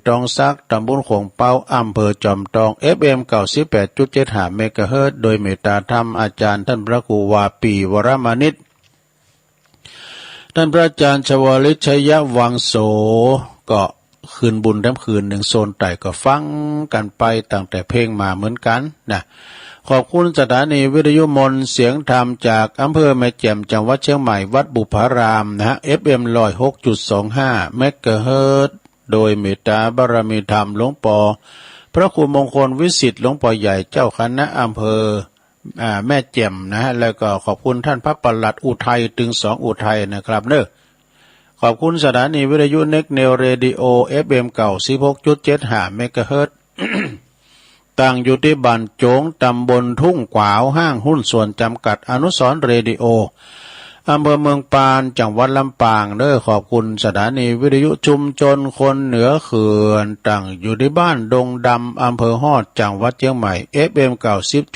ตองซักตำบลขงเป้าอำเภอจอมทอง FM 98.75 เมกะเฮิรตซ์โดยเมตตาธรรมอาจารย์ท่านพระครูวาปีวรมานิตท่านพระอาจารย์ชวลิตชัยวังโสก็คืนบุญทั้งคืนหนึ่งโซนไต่ก็ฟังกันไปตั้งแต่เพลงมาเหมือนกันนะขอบคุณสถานีวิทยุมนเสียงธรรมจากอำเภอแม่แจ่มจังหวัดเชียงใหม่วัดบุพารามนะฮะ FM 106.25 เมกะเฮิรตซ์โดยเมตตาบารมีธรรมหลวงปอพระครูมงคลวิสิทธิ์หลวงปอใหญ่เจ้าคณะอำเภอแม่แจ่มนะฮะแล้วก็ขอบคุณท่านพระปลัดอุทัยตึงสองอุทัยนะครับเนอะขอบคุณสถานีวิทยุเน็กเนลเรดิโอ FM 96.75 เมกะเฮิรตซ์ ตั้งอยู่ที่บ้านโจงตำบลทุ่งกวาวห้างหุ้นส่วนจำกัดอนุสรณ์เรดิโออำเภอเมืองปานจังหวัดลำปางเด้อขอบคุณสถานีวิทยุชุมชนคนเหนือเขื่อนตั้งอยู่ที่บ้านดงดำอำเภอฮอดจังหวัดเชียงใหม่ FM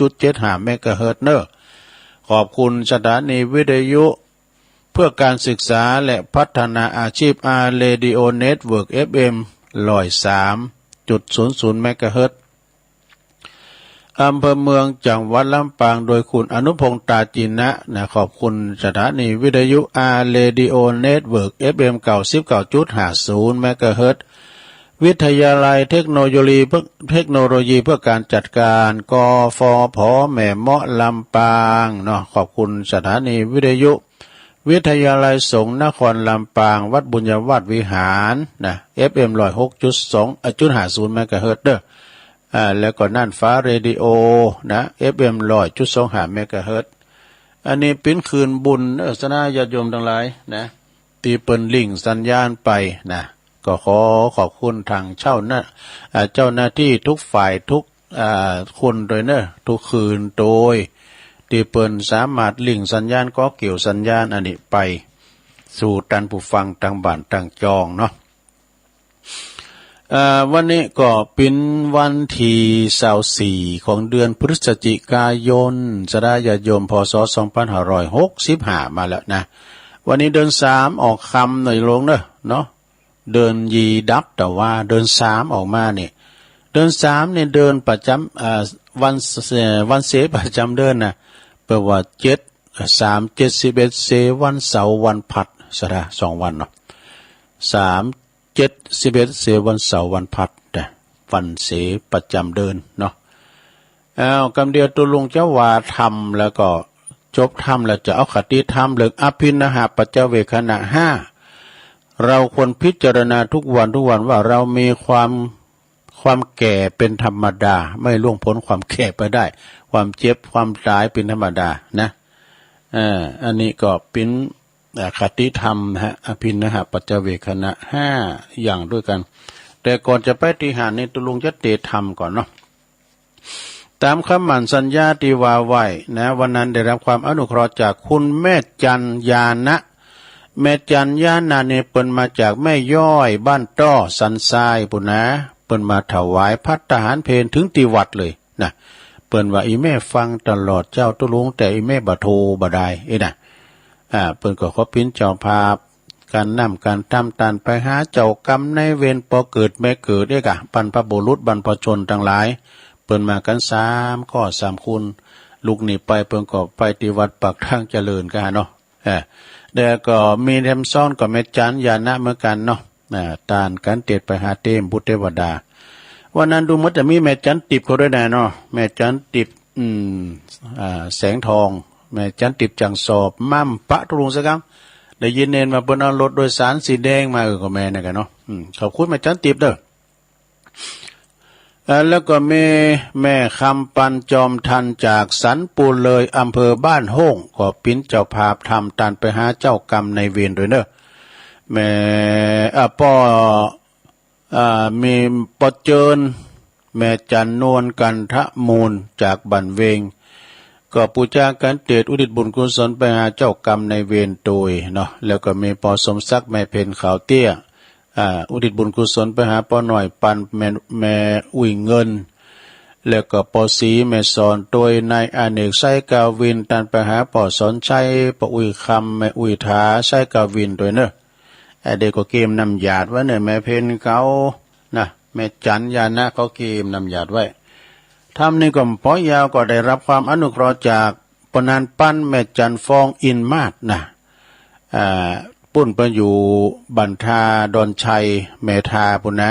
90.75 เมกะเฮิรตซ์เด้อขอบคุณสถานีวิทยุเพื่อการศึกษาและพัฒนาอาชีพเรดิโอเน็ตเวิร์ก FM 103.00 เมกะเฮิรตซ์อำเภอเมืองจังหวัดลำปางโดยคุณอนุพงษ์ตาจินะขอบคุณสถานีวิทยุเรดิโอเน็ตเวิร์ก FM 99.50 เมกะเฮิรตซ์วิทยาลัยเทคโนโลยีเพื่อการจัดการกฟผแม่เมาะลำปางเนาะขอบคุณสถานีวิทยุวิทยาลัยสงฆ์นครลำปางวัดบุญญาวาสวิหารนะ FM 106.50 เมกะเฮิรตซ์เด้อแล้วก็น่านฟ้าเรดิโอนะ FM 100.25 เมกะเฮิรตซ์อันนี้เป็นคืนบุญสนาญาติโยมทั้งหลายนะตีเปิ้นลิงสัญญาณไปนะก็ขอขอบคุณทางเจ้าหน้าที่ทุกฝ่ายทุกคนโดยเนอะทุกคืนโดยตีเปิ้นสามารถลิงสัญญาณก็เกี่ยวสัญญาณอันนี้ไปสู่ท่านผู้ฟังทางบ้านทางจองเนาะวันนี้ก็เป็นวันที่24ของเดือนพฤศจิกายนสดาญาติโยมพศ2565มาแล้วนะวันนี้เดือน3ออกคำหน่อยลงเนาะเดือนยีดับแต่ว่าเดือน3ออกมาเนี่ยเดือน3เนี่ยเดือนประจำวันเสประจำเดือนนะแปลว่า7 3 7 11เสวันเสาร์วันพัดสดา2วันเนาะ3 7 11เสวันเสาร์วันพัดวันเสประจำเดือนเนาะกำเดียวตุลุงเจ้าว่าทำแล้วก็จบทำแล้วจะเอาคติธรรมหรืออภินหาปัจจเวคขณะ5เราควรพิจารณาทุกวันว่าเรามีความแก่เป็นธรรมดาไม่ล่วงพ้นความแก่ไปได้ความเจ็บความตายเป็นธรรมดานะอันนี้ก็เป็นคติธรรมนะฮะอภินหาปัจจเวคขณะ5อย่างด้วยกันแต่ก่อนจะไปฏิหารในตุลุงจะเตธรรมก่อนเนาะตามคำหมั่นสัญญาที่ว่าไว้นะวันนั้นได้รับความอนุเคราะห์จากคุณแม่จันยานะแม่จันยานะเนี่ยเปิ้นมาจากแม่ย้อยบ้านต้อสันทรายปุ่นนะเปิ้นมาถวายภัตตาหารเพลถึงที่วัดเลยนะเปิ้นว่าอีแม่ฟังตลอดเจ้าตุลุงแต่อีแม่บ่โทรบ่ได้นะเปิ้นก็ขอพินเจ้าภาพการนำการทำตานไปหาเจ้ากรรมในเวรปอเกิดแม่เกิดได้กะบรรพบุรุษบรรพชนทั้งหลายเปิ้นมากัน3ข้อ3คุณลูกนี่ไปเปิ้นก็ไปที่วัดปากทางเจริญกันเนาะแล้วก็มีแถมซ่อนก็แม่จันยานะเหมือนกันเนาะตานกันเตดไปหาเต็มพุทธเทวดาวันนั้นดูเหมือนจะมีแม่จันติบเขาด้วยนะเนาะแม่จันติบแสงทองแม่จันติบจังสอบมั่มปะตุลุงสักครั้งได้ยินเนนมาเปิ้นเอารถโดยสารสีแดงมาก็แม่นะกันเนาะขอบคุณแม่จันติบเด้อแล้วก็แม่คำปันจอมทันจากสันปูเลยอำเภอบ้านโฮ่งก็ปิ้นเจ้าภาพทำตานไปหาเจ้ากรรมในเวรด้วยเนอะแม่มีปอเจินแม่จันนวลกันทะมูลจากบันเวงก็ปูจากันเตดอุทิศบุญกุศลไปหาเจ้ากรรมในเวรโดยเนาะแล้วก็มีปอสมศักดิ์แม่เพ็ญขาวเตี้ยอุทิศบุญกุศลไปหาปอหน่อยปันแม่อุ้ยเงินแล้วก็ปอสีแม่สอนโดยนายอเนกไส้กาวินตันไปหาปอสอนชัยปออุ้ยคำแม่อุ้ยถาไส้กาวินโดยเนอะเด็กก็เกมนำหยาดว่าเนี่ยแม่เพ็ญเขา นะแม่จันยานะเขาเกมนำหยาดไว้ทำนี่ก็ปอยาวก็ได้รับความอนุเคราะห์จากปนานปั้นแม่จันฟองอินมาศนะปุ้นเปิ้นอยู่บันทาดอนชัยเมธาปุณนะ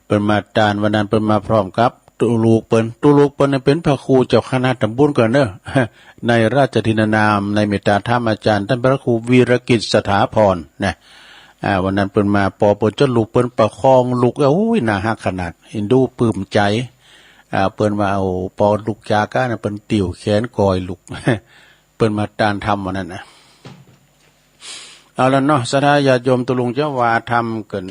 เปิ้นมาตานวันนั้นเปิ้นมาพร้อมกับตุลูกเปิ้นเป็นพระครูเจ้าคณะตำบลก่อนเด้อ ในราชทินานามในเมตตาธรรมอาจารย์ท่านพระครูวีรกิจสถาพรนะวันนั้นเปิ้นมาปอเปิ้นจนลูกเปิ้นประคองลูกโอ้ยน่าฮักขนาดเห็นดูปลื้มใจเปิ้นมาเอาปอลูกจาก้านะเปิ้นติ๋วแขนกอยลูก เปิ้นมาตานทำวันนั้นนะเอาละเนาะสถาญาติโยมตุลุงเจ้าว่าทำเกิน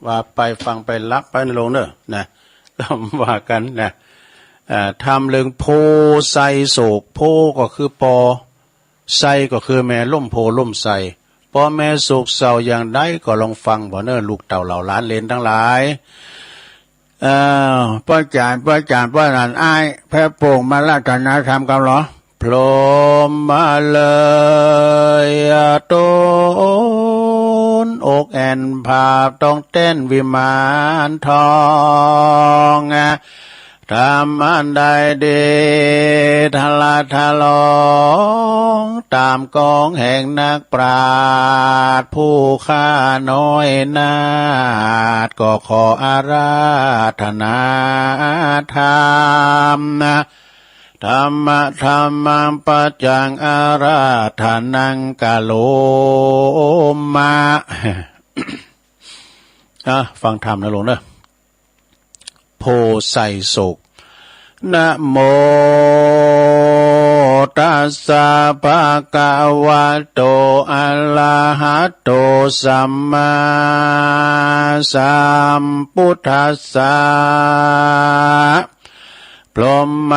ว่าไปฟังไปรับไปในโรงนะต้องว่ากันนะทำเรื่องโพไซโศกโพก็คือปอไซก็คือแม่ล่มโพล่มไซปอแม่โศกเศร้าอย่างใดก็ลองฟังบ่ลูกเต่าเหล่าล้านเลนทั้งหลายป้าจานป้านันอ้ายแพร่โป่งมาราชนาธรรมกันเหรอพรหมมาเลยต้นอกแอนภาพต้องเต้นวิมานทองทำอันใดดีทลาทลองตามกองแห่งนักปราชญ์ผู้ข้าน้อยนาฏก็ขออาราธนาธรรมธรรมังปัจจังอาราธนังกะโลมา ฟังธรรมนะหลวงเด้อโพไซโศกนะโมตัสสะภะคะวะโตอะระหะโตสัมมาสัมพุทธัสสะพรหม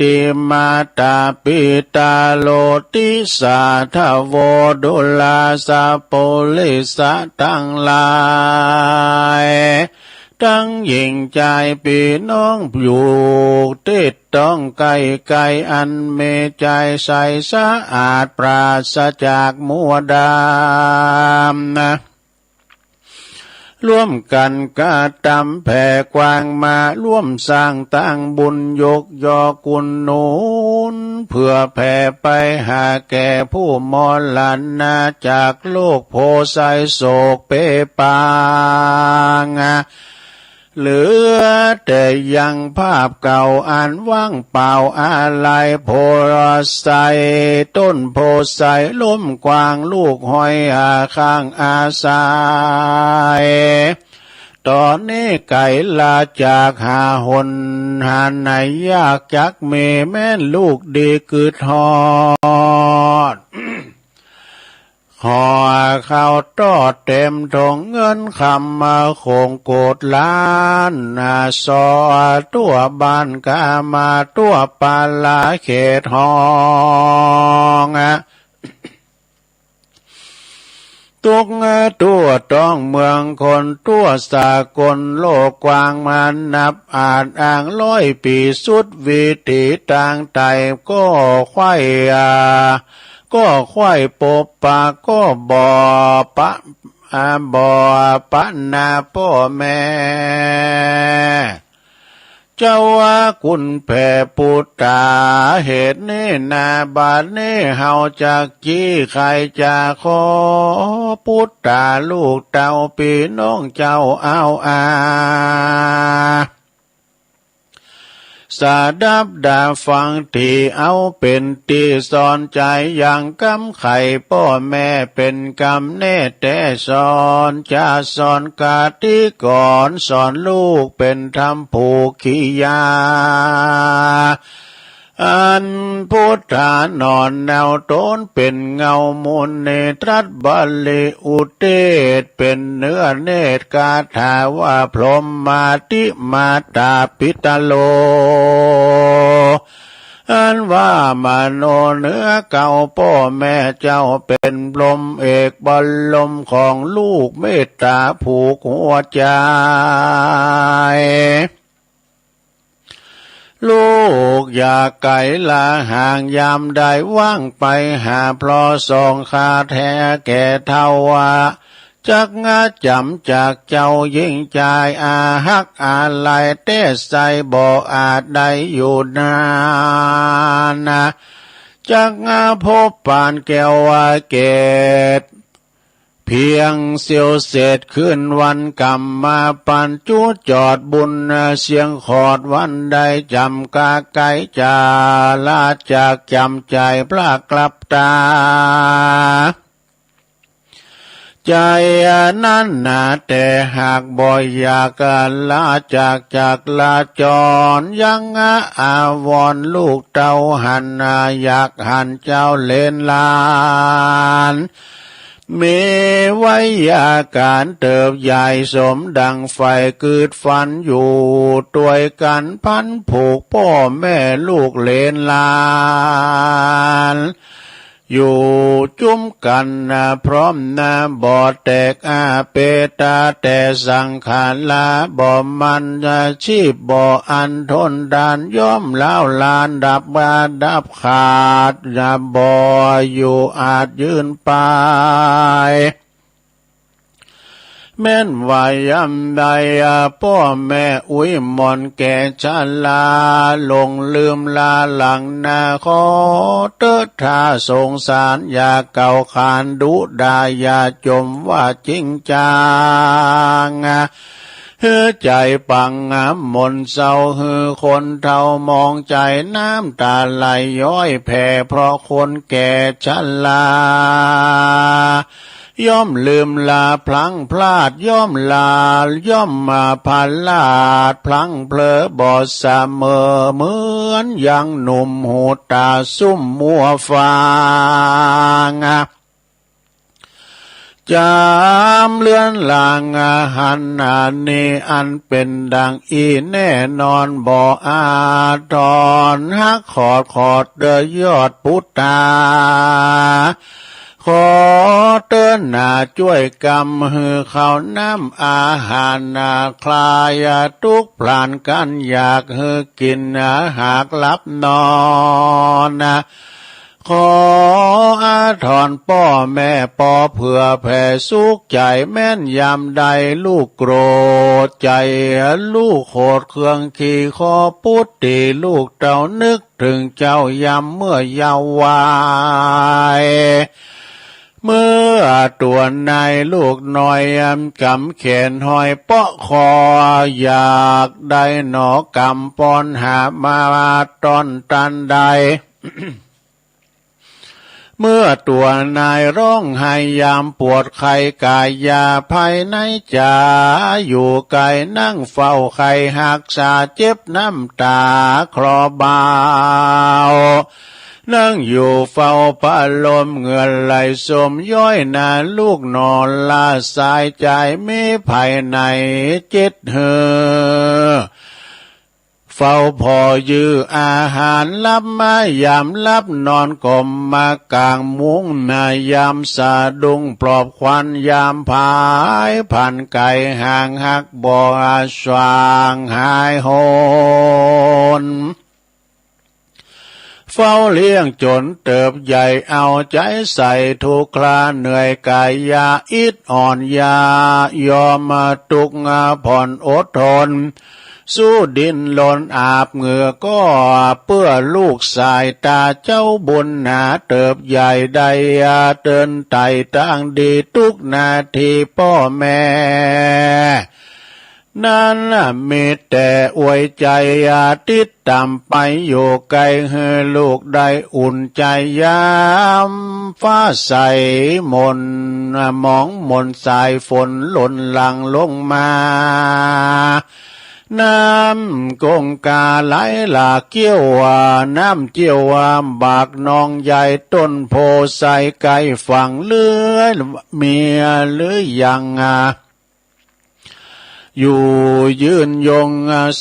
ติมาตาปิตาโลติสาทโวดุลาสาโปลิสะทั้งหลายทั้งยิ่งใจพี่น้องอยู่ติดต้องไกลอันเมใจใสสะอาดปราศจากมัวดามนะร่วมกันกระทำแผ่กว้างมาร่วมสร้างตั้งบุญยกยอกุลนูนเพื่อแผ่ไปหาแก่ผู้มรณะจากโลกโพไซโศกเปปางเหลือแต่ยังภาพเก่าอันว่างเปล่าอะไรโพไซต้นโพไซล้มกวางลูกหอยข้างอาสายตอนนี้ไก่ลาจากหาหนหาไหนยากจักเมแม่นลูกดีคือทอดหอข้าวตอดเต็มถงเงินคำมาคงโกดล้านซอตัวบ้านกามาตัวปาลาเขตห้องตุกตัวต้องเมืองคนตัวสากลโลกกว้างมันนับอาจอ่าง100 ปีสุดวิถีต่างไต่ก็ควายปบปาก็บ่ปะนาพ่อแม่เจ้าว่าคุณแผ่ปุตตาเหตุนี้นาบาดนี้เฮาจากจี้ใครจะขอปุตตาลูกเต่าพี่น้องเจ้าเอาสาดับดาฟังที่เอาเป็นที่สอนใจอย่างกำไข่พ่อแม่เป็นกำเนตแต่สอนจะสอนกาติก่อนสอนลูกเป็นธรรมผูกขียาอันพุทธานอนแนวต้นเป็นเงามุนเนตรัสบาลีอุเทศเป็นเนื้อเนตรกาถาว่าพรหมมาติมาตาปิตาโลอันว่ามโนเนื้อเก่าพ่อแม่เจ้าเป็นพรหมเอกบรมของลูกเมตตาผูกหัวใจลูกอย่าไกลลาห่างยามใดว่างไปหาเพราะสองคาแท้แก่เทวา ใจ จักงาจำจากเจ้ายิ่งใจอาฮักอาไลเตใส่บ่อาจได้อยู่นานจักงาพบปานแก้วว่าเกตเพียงเสียวเศษขึ้นวันกรรมมาปันจูจอดบุญเสียงขอดวันใดจำกาไกจาลาจากจำใจพระกลับตาใจนั้นนาแต่หากบ่อยากลาจากลาจรยังอาวรลูกเต้าหันอยากหันเจ้าเล่นลานมีไว้ยาการเติบใหญ่สมดังไฟเกิดฝันอยู่ตัวกันพันผูกพ่อแม่ลูกเล่นลานอยู่จุ้มกันพร้อมบ่แตกเปตาแต่สังขารลาบ่มันชีพบ่อันทนดานย่อมเล่าลานดับขาดบ่อยู่อาจยืนไปแม่นวายำใดพ่อแม่อุ้ยมอนแก่ชะลาลงลืมลาหลังนาขอเติดท่าสงสารอย่าเก่าขานดุดาอย่าจมว่าจริงจังใจปังมนเศร้าคนเฒ่ามองใจน้ำตาไหลย้อยแผ่เพราะคนแก่ชะลาย่อมลืมลาพลั้งพลาดย่อมลาย่อมมาพันลาดพลั้งเผลอบอดเสมอเหมือนยังหนุ่มหูตาซุ่มมัวฟางจามเลื่อนลางหันนี้อันเป็นดังอีแน่นอนบ่อาทรฮักขอดเดยยอดพุทธาขอเตือนช่วยกำเขาน้ำอาหารคลายทุกพลานกันอยากกินหากลับนอนขออาทรพ่อแม่ปอเพื่อแผ่สุขใจแม่นยำใดลูกโกรธใจลูกโคตรเครื่องขี่ขอพุทธิลูกเต้านึกถึงเจ้ายำเมื่อเยาว์วายเมื่อตัวนายลูกน้อยกำแขนห้อยเปาะคออยากได้หนอกำปอนหามาตอนตันใด เมื่อตัวนายร้องไห้ยามปวดไข้กายยาภายในจ่าอยู่ไกลนั่งเฝ้าไข้หักษาเจ็บน้ำตาคลอบาวนั่งอยู่เฝ้าพัดลมเหงื่อไหลสมย้อยลูกนอนลาสายใจไม่ภายในจิตเฝ้าพอยื้ออาหารลับมายามลับนอนกลมมากลางมุ้งยามสะดุ้งปลอบควันยามผายผ่านไก่ห่างหักบ่อสว่างหายโหนเฝ้าเลี้ยงจนเติบใหญ่เอาใจใส่ทุกคราเหนื่อยกายยาอิดอ่อนยายอมตุกผ่อนอดทนสู้ดินหล่นอาบเหงื่อก็เพื่อลูกสายตาเจ้าบุญหนาเติบใหญ่ใดเดินไต่ตั้งดีทุกนาทีพ่อแม่นั้นมีแต่อวยใจติดตามไปอยู่ไกลให้ลูกได้อุ่นใจยามฟ้าใสมนมองมนสายฝนหล่นหลังลงมาน้ำกงกาไหลหลากเกี้ยวน้ำเจียวบากนองใหญ่ต้นโพใสไก่ฝั่งเลื้อยเมียหรือยังอยู่ยืนยง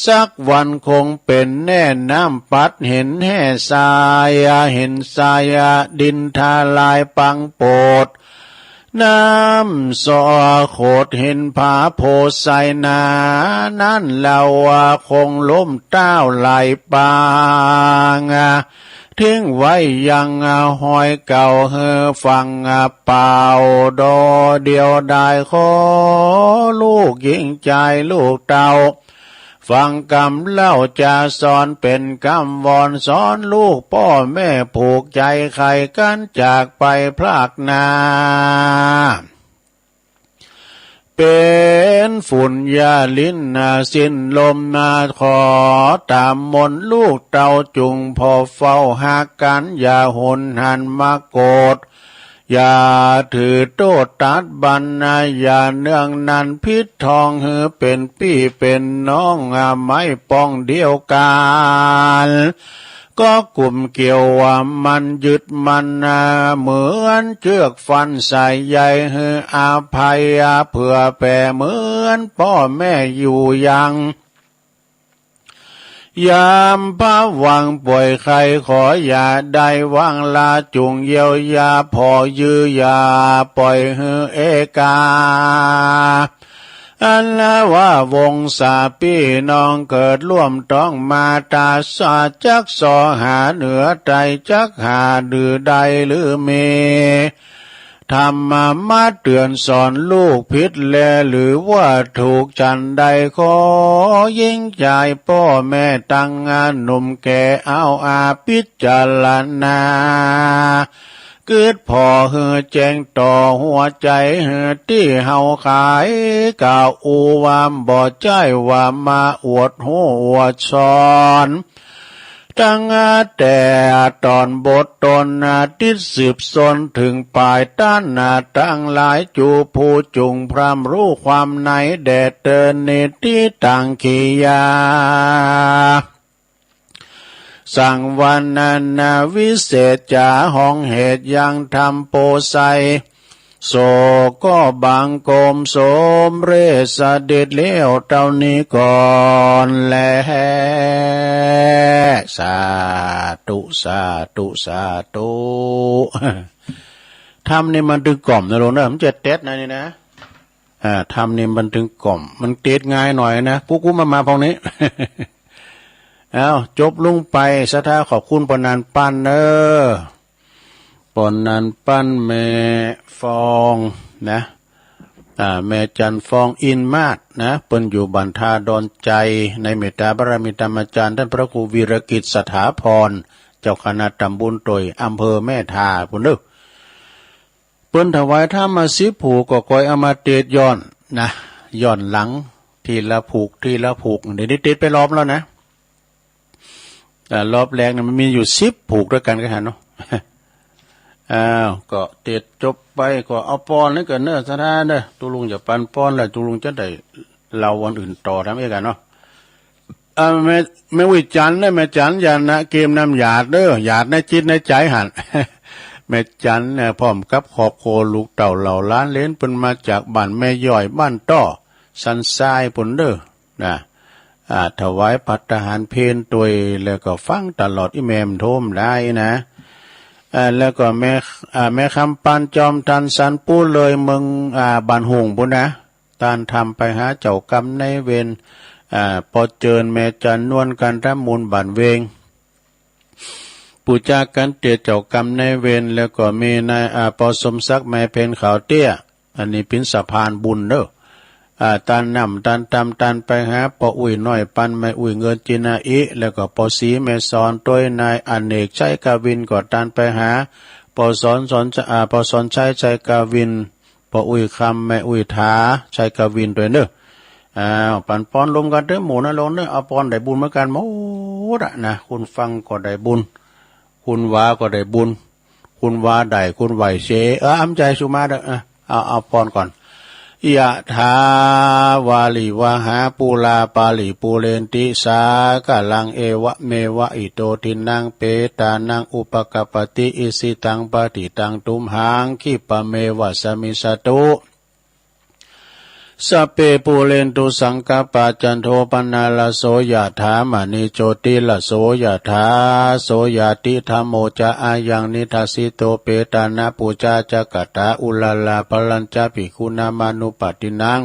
สักวันคงเป็นแน่น้ำปัดเห็นแห่ทรายเห็นทรายดินทาลายปังโปดน้ำสอโคดเห็นผาโพไซนานั่นเราคงล้มเต้าไหลปาง ทิ้งไว้ยังหอยเก่าเฮอฟังเป่าดอเดียวได้ขอลูกหญิงใจลูกเต่าฟังกำเล่าจะสอนเป็นกำวอนสอนลูกพ่อแม่ผูกใจใครกันจากไปพลากนาเป็นฝุ่นยาลิ้นสิ้นลมขอตามมนลูกเต่าจุงพอเฝ้าหากันอย่าหุนหันมาโกรธอย่าถือโทษตัดบันอย่าเนื่องนันพิษทองเหือเป็นพี่เป็นน้องไม่ป้องเดียวกันก็กลุ่มเกี่ยวว่ามันยึดมันเหมือนเชือกฟันใส่ใยเหืออาภัยเพื่อแผ่เหมือนพ่อแม่อยู่ยังยามพระวังป่วยใครขออย่าได้วางลาจุงเยียวยาพอยื้อยาปล่อยเหือเอกาอันละว่าวงศาพี่น้องเกิดร่วมต้องมาตาสาจักสอหาเหนือใจจักหาดื้อใดหรือเมธรรมาเตือนสอนลูกผิดแลหรือว่าถูกจันใดขอยิ่งใจพ่อแม่ตั้งหนุ่มแก่เอาพิจารณาเกิดพอเหือแจ้งต่อหัวใจเหือที่เฮาขายกล่าวอูวามบ่ใจว่ามาอวดหูอวดสอนตั้งแต่ตอนบทตนติดสืบสนถึงปลายต้านตั้งหลายจูผู้จุงพรำรู้ความในแดดเดินนิที่ต่างขียาสั่งวันนาวิเศษจ่าห้องเหตุยังทำโปไซโสก็บางโกมโสมเรศเด็ดเลี้ยวเท่านี้ก่อนแลสาธุสาธุสาธุทำนี่มันถึงกล่อมนะโลนะมันจะเต็ดนะนี่นะทำนี่มันถึงกล่อมมันเต็ดง่ายหน่อยนะกูมาพองนี้เอาจบลงไปสถาขอบคุณปนันปั้นปนันปั้นแม่ฟองนะแม่จันฟองอินมาศนะเปิ้นอยู่บันทาดอนใจในเมตตาบารมีธรรมอาจารย์ท่านพระครูวีรกิจสถาพรเจ้าคณะตำบลตยอำเภอแม่ทาพุ่นเด้อเปิ้นถวายถ้ามาสิผูกก็คอยเอามาเตดย้อนนะย้อนหลังทีละผูกเดี๋ยวนี้เตดไปรอบแล้วนะรอบแรกเนี่ยมันมีอยู่10ผูกด้วยกันก็หันเนาะก็เตดจบไปก็เอาปอนนี่ก็เนื้อสถานเด้อตุลุงอย่าปันปอนแล้วตุลุงจะได้เราวันอื่นต่อทำเองกันเนาะแม่วิจันได้แม่จันยานะเกมน้ำหยาดเด้อหยาดในจิตในใจหัน แม่จันเนี่ยพร้อมกับขอบโคลูกเต่าเหล่าล้านเล้นเพิ่นมาจากบ้านแม่ย่อยบ้านต้อสันทรายปุ่นเด้อนะถวายภัตตาหารเพลตัวแล้วก็ฟังตลอดอิแมมโทมได้นะแล้วก็แม่คำปันจอมทันสันปูเลยเมืองบ้านหงปุ่นนะตานทำไปหาเจ้ากรรมในเวรพอเจิญแม่จันนวลกันทำมูลบ้านเวงปูจากันเตียเจ้ากรรมในเวรแล้วก็มีนายปอสมศักดิ์แม่เพนขาวเตี้ยอันนี้เป็นสะพานบุญเด้อตันนำตันตำตันไปหาปออุ้ยน้อยปันแม่อุ้ยเงินจินาอิแล้วก็ปอสีแม่สอนตัวนายอเนกชัยกาวินก็ตันไปหาปอสอนปอสอนชัยกาวินปออุ้ยคำแม่อุ้ยท้าชัยกาวินตัวเด้อปันปอนรวมกันเด้อหมู่นะลงเด้อเอาปอนได้บุญเหมือนกันหมดนะคุณฟังก็ได้บุญคุณว่าก็ได้บุญคุณว่าได้คุณไหวเสอำใจสุมาเด้อเอาปอนก่อนยะถาวาลิวหาปูลาปาลิปูเรนติสากะลังเอวะเมวะอิโตทินังเปตานังอุปกปติอิสิตังปฏิตังตุมหังคิปะเมวะสมิสตุสัพเพปูเรนตุสังกปาจันโทปนาลโสยะถามณิโชติละโสยะถาโสยติธรรมโมจะอายังนิทัสสิโตเปตานะปูจาจักตาอุลลาลาปลัญจปิคุณามานุปตินัง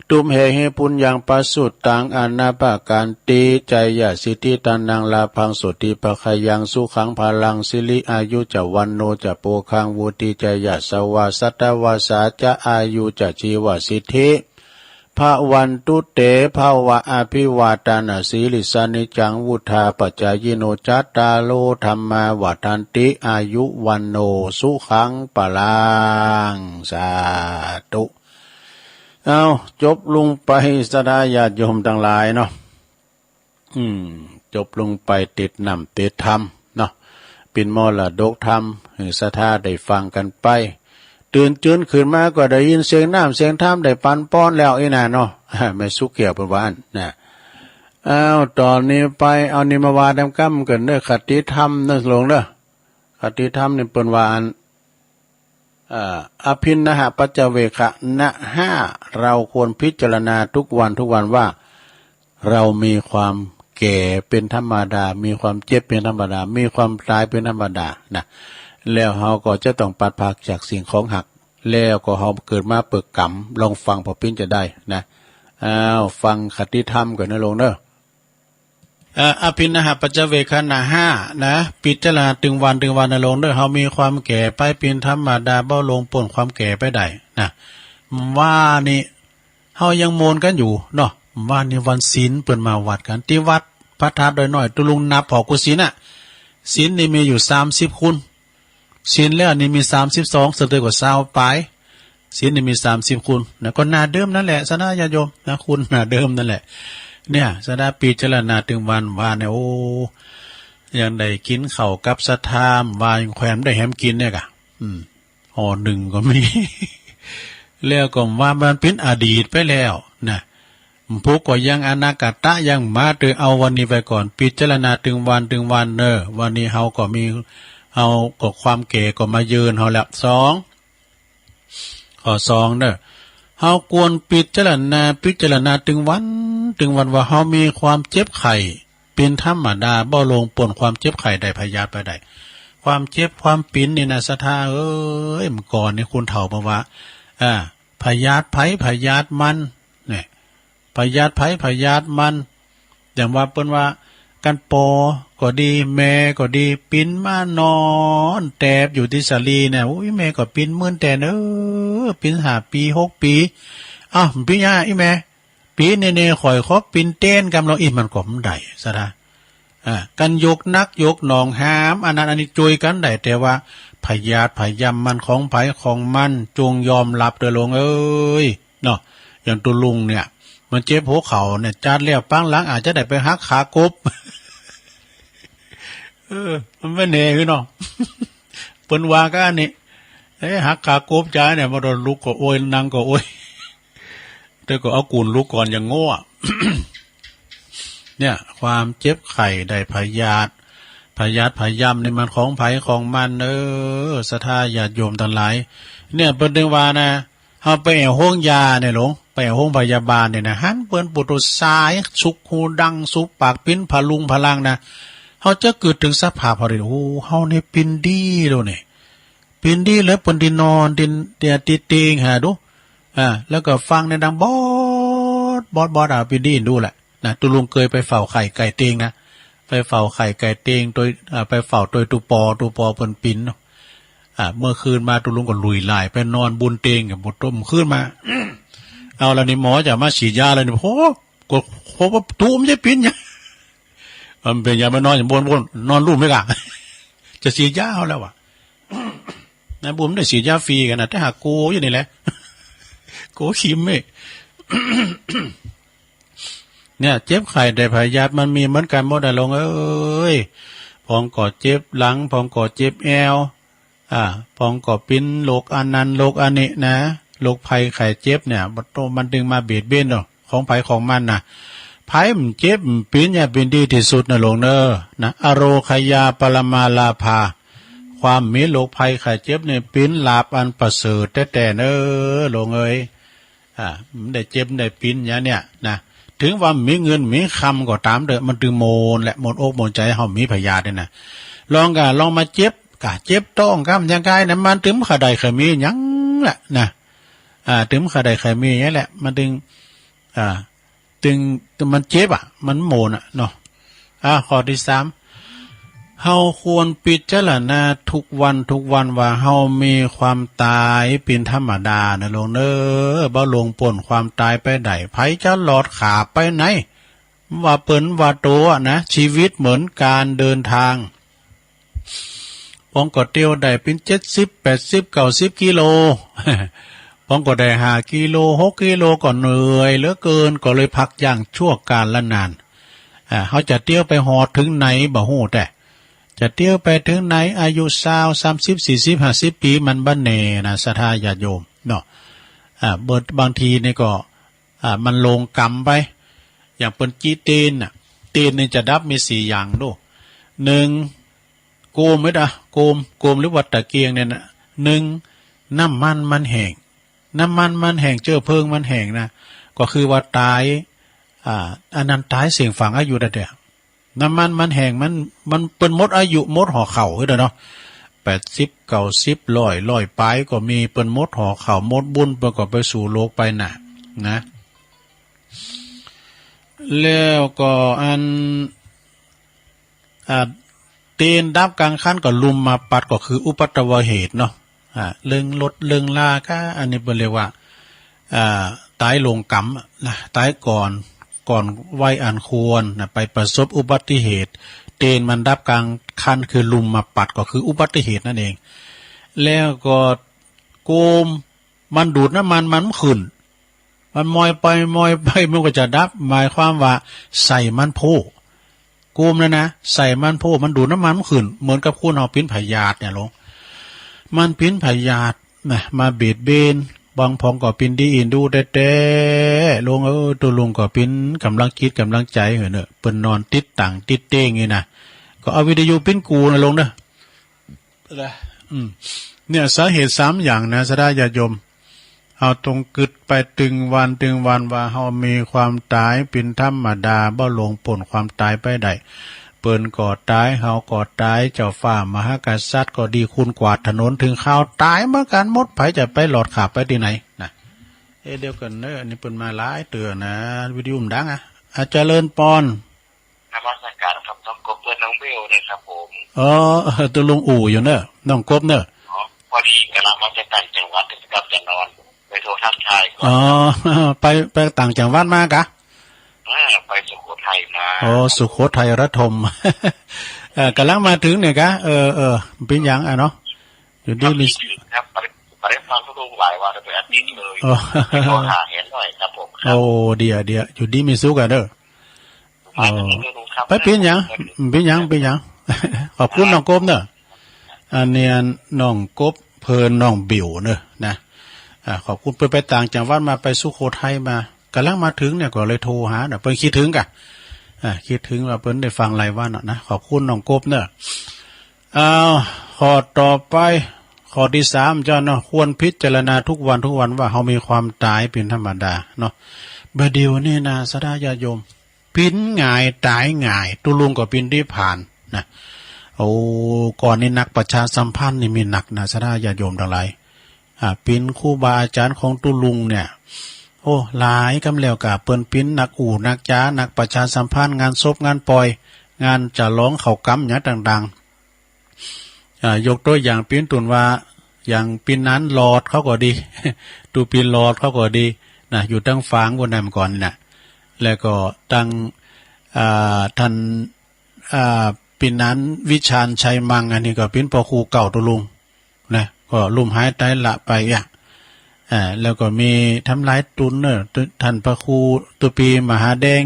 ตุ ตุมเหปุญญังปัสสุตตังอนาปาการติใจยะสิทธิตันนังลาพังสุติปะขยังสุขังพลังสิริอายุจะวันโนจะโปคังวุติใจยะสวาสัตวาสาจะอายุจะชีวสิทธิภาวันตุเตภาวะอภิวาตานาสีลิสานิจังวุธาปัจจายโนจัตตาโลธรรมาวัฏันติอายุวันโนสุขังปะลังสาธุเอาจบลงไปสดาญาติโยมทั้งหลายเนาะจบลงไปติดนำติดธรรมเนาะเป็นมรดกธรรมให้ศรัทธาได้ฟังกันไปตื่นจืนขึ้นมาก็ได้ยินเสียงน้ำเสียงธรรมได้ปันป้อนแล้วไอ้น่ะเนาะไม่สุขเกี่ยวเป็นวานนะเอาตอนนี้ไปเอานิมาวาดำกั้มกันเด้อคติธรรมเด้อลงเด้อคติธรรมนี่เป็นวานอภินนหปัจจเวคะนะห้าเราควรพิจารณาทุกวันว่าเรามีความแก่เป็นธรรมดามีความเจ็บเป็นธรรมดามีความตายเป็นธรรมดานะแล้วเราก็จะต้องปัดภาคจากสิ่งของหักแล้วก็เราเกิดมาเปิดกรรมลองฟังพอปิ้นจะได้นะฟังคติธรรมก่อนนะลงเด้ออภินนหปัจจเวคะนะห้านะพิจารณาถึงวันนะลงเด้อเรามีความแก่ไปเป็นธรรมดาเบ้าลงป่นความแก่ไปได้นะว่านี่เฮายังโมนกันอยู่เนาะว่านี่วันศีลเปิ้นมาวัดกันที่วัดพระธาตุน้อยตุลุงนับพอกุศีลน่ะศีลนี่มีอยู่30คุณศีลแล้วนี่มี32สุดท้ายกว่า20ปลายศีลนี่มี30คุณนะก็หน้าเดิมนั่นแหละสนะญาโยมนะคุณหน้าเดิมนั่นแหละเนี่ยสดาปีเจรณาถึงวันว่าเนี่ยโอ้ยังได้กินข้าวกับสะทามวายแขวนได้แฮมกินเนี่ยกะห่อหนึ่งก็มีแล้วก็ว่ามันเป็นอดีตไปแล้วนะพวกก็ยังอนาคตะยังมาเตอเอาวันนี้ไปก่อนพิจารณาถึงวันเนอวันนี้เฮาก็มีเฮาก็ความแก่ก็มายืนเฮาแล้ว2ข้อ2เด้อเฮาควรพิจารณาถึงวันว่าเฮามีความเจ็บไข้เป็นธรรมดาบ่ลงป่นความเจ็บไข้ได้พยาธิไปได้ความเจ็บความปิ้นนี่นะศรัทธาเอ้ยเมื่อก่อนนี่คุณเฒ่ามาว่าพยาธิไผพยาธิมันเนี่ยพยาธิไผพยาธิมันอย่างว่าเปิ้นว่ากันปอก็ดีแม่ก็ดีปิ้นมานอนแตบอยู่ที่สาลีเนี่ยโอ้ยแม่ก็ปิ้นมื่นแต่ปิ้น5 ปี6 ปีพี่ย่าอีแม่ปีเนข่อยขอปิ้นเต้นกำลังอีมันก็มันได้ซะนะกันยกนักยกหนองหามอันนั้นอันนี้จุยกันได้แต่ว่าพยาธิพยามมันของไผของมันจงยอมรับเด้อลงเอ้ยเนาะอย่างตุลุงเนี่ยมันเจ็บหัวเข่าเนี่ยจาดแล้วปังหลังอาจจะได้ไปหักขากบมันไม่แน่คือเนาะเปิ้นว่าก็อันนี้หักขากบจ้าเนี่ยมาโดนลุกก็โอยนั่งก็โอยแต่ก็เอากูนลุกก่อนอย่างโง่เนี่ยความเจ็บไข้ได้พยาธิพยามนี่มันของไผของมันศรัทธาญาติโยมทั้งหลายเนี่ยเปิ้นถึงว่านะเฮาไปห้องยาเนี่ยหลงไปห้องพยาบาลเนี่ยนะหันเปิ้นปวดสายสุกหูดังสุกปากปิ้นพลุงพลังนะเฮาจะเกิดถึงสภาพพอดีโอ้เฮานี่ปินดีโลนี่ปินดีแล้วเปิ้นที่นอนดินเตียติติงหาดูแล้วก็ฟังในดังบอดปินดีดูแหละนะตุลุงเคยไปเฝ้าไข่ไก่เตียงนะไปเฝ้าไข่ไก่เตียงโดยไปเฝ้าโดยตุปอเปิ้นปินเมื่อคืนมาตุลุงก็ลุยหลายไปนอนบุญเตียงกับบ่ต้มคืนมา เอาแล้วนี่หมอจะมาฉีดยาแล้วนี่โหก็ว่าตูมจะปินเนี่ยมันเป็นยามานอนอย่างบนนอนรูปไม่กะจะฉีดยาเอาแล้วนะบุ๋มได้ฉีดยาฟรีกันนะแต่หากโกอยู่นี่แหละโกชิมไม่เนี่ยเจ็บไข้ได้พยาธิมันมีเหมือนกันหมดลงเอ้ยพองก่อเจ็บหลังพองก่อเจ็บแอวพองก่อปิ้นโรคอันนั้นโรคอันนี้นะโรคภัยไข้เจ็บเนี่ยมันดึงมาเบียดเบียนเนาะของไผของมันนะไผมันเจ็บปิ้นเนี่ยเป็นดีที่สุดนะลงนะอโรคยาปรมาลาภาความมีโรคภัยไข้เจ็บเนี่ยปิ้นลาภอันประเสริฐแต่ลงเอ้ยมันได้เจ็บได้ปิ้นเนี่ยนะถึงว่ามีเงินมีคำก็ตามเด้อมันถึงโมนและหมดอกหมดใจเฮามีพยาธินะลองมาเจ็บเจ็บต้องกำยังไงนะมันถึงขะใดขะมีหยังแหละนะถึงขะใดขะมีนี่แหละมันถึง ตึงมันเจ็บมันโมนเนาะข้อที่3เฮาควรพิจารณาทุกวันว่าเฮามีความตายเป็นธรรมดานะลงเด้อบ่ลงป่นความตายไปได้ไผจะหลอดขาไปไหนว่าเปิ้นว่าโตนะชีวิตเหมือนการเดินทางปองก็เตียวได้เป็น70 80 90กิโลปองก็ได้5กิโล6กิโลก็เหนื่อยเหลือเกินก็เลยพักอย่างชั่วการละนานเขาจะเตี้ยวไปหอดถึงไหนบ่ฮู้แต่จะเตี้ยวไปถึงไหนอายุ20 30 40 50ปีมันบ่แน่นะศรัทธาญาติโยมเนาะบางทีนี่ก็มันลงกรรมไปอย่างเปิ้นจีเตนตีนนี่จะดับมี4อย่างโด1โกมมั้ยดะโกมหรือวัดตะเกียงเนี่ยนะ1น้ำมันแห้งน้ำมันแห้งเจือเพลิงมันแห้งนะก็คือว่าตายอันนั้นตายเสียงฝังอายุได้เด้อน้ำมันแห้งมันเปิ้นหมดอายุหมดห่อเข่าเด้อเนาะ80 90 100ปลายก็มีเปิ้นหมดห่อเข่าหมดบุญเปิ้นก็ไปสู่โลกไปน่ะนะแล้วก็เตีนดับกลางคันก็ลุมมาปัดก็คืออุปัตตวเหตุเนาะเรื่องลดเรื่องลาก็อันนี้เป็นเรียกว่าตายลงกรรมนะตายก่อนวัยอันควรนะไปประสบอุบัติเหตุเตีนมันดับกลางคันคือลุมมาปัดก็คืออุบัติเหตุนั่นเองแล้วก็โกมมันดูดน้ำมันขึ้นมันมอยไปมันก็จะดับหมายความว่าใส่มันโพกูมนะใส่มันโพมันดูดน้ำมันขึ้นเหมือนกับคุณเอาปิ้นพยาธิเนี่ยลงมันปิ้นพยาธินะมาเบียดเบนบางพองก็ปิ้นดีอินดูแต่ลงตัวลุงก็ปิ้นกำลังคิดกำลังใจเหรอเนอะเปิ้นนอนติดต่างติดเต้งนี่นะก็เอาวิทยุปิ้นกูนะลงเนอะเนี่ยสาเหตุ3อย่างนะสดาญาติโยมเอาตรงกึดไปตึงวันว่าเฮามีความตายเป็นธรรมดาบ่ลงป่นความตายไปได้เปิ้นก็ตายเฮาก็ตายเจ้าฟ้ามหากษัตริย์ก็ดีคุณกวาดถนนถึงข่าวตายเหมือนกันหมดไผจะไปหลอดขาไปที่ไหนนะเดียวกันเนอะอันนี้เปิ้นมาหลายเตือนนะวิทยุดังอาเจริญปอนนมัสการครับน้องกบเพื่อนน้องเบลนะครับผมตัวลุงอู่อยู่เนอะน้องกบเนอะพอดีกำลังมาจากต่างจังหวัดกับจะนอนไปโทรทักทายก่อนไปต่างจังหวัดมากะไปสุโขทัยมาสุโขทัยระทมกำลังมาถึงเนี่ยกะเป็นยังเนาะอยู่ดีมีครับไปฟังทุกลุงหลายวันไปอาทิตย์เลยโทรหาเห็นหน่อยครับผมเดี๋ยวอยู่ดีมีสุขกันเด้อไปเป็นยังขอบคุณน้องกบเนอะอันเนี้ยน้องกบเพลินน้องบิวเนอะนะขอบคุณไปต่างจังหวัดมาไปสุโขทัยมากำลังมาถึงเนี่ยก็เลยโทรหาเพิ่นคิดถึงกะคิดถึงว่าเพิ่นได้ฟังรายวันนะขอบคุณน้องกบเนอะข้อต่อไปข้อที่3เจ้าเนาะควรพิจารณาทุกวันว่าเฮามีความตายเป็นธรรมดาเนาะบัดเดี๋ยวนี้นะสดาญาติโยมปิ้นง่ายตายง่ายตุลุงก็ปิ้นที่ผ่านนะก่อนนี้นักประชาสัมพันธ์นี่มีหนักนะสดาญาติโยมทั้งหลายปิ้นครูบาอาจารย์ของตุลุงเนี่ยหลายกำแล้วกะเปิ้นปิ้นนักอู่นักจ้านักประชาสัมพันธ์งานศพงานปล่อยงานจะร้องเข้ากำหยังต่างๆยกตัวอย่างปิ้นตุนว่าอย่างปิ้นนั้นหลอดเขาก็ดีตูปิ้นหลอดเขาก็ดีนะอยู่ตั้งฝางบนนั้นก่อนน่ะแล้วก็ตั้งท่านปิ้นนั้นวิชาญชัยมังอันนี้ก็ปิ้นพ่อครูเก่าตุลุงนะก็ลุ่มหายตายละไปแล้วก็มีทำลายตุนเนอะท่านพระครูตุปีมหาแดง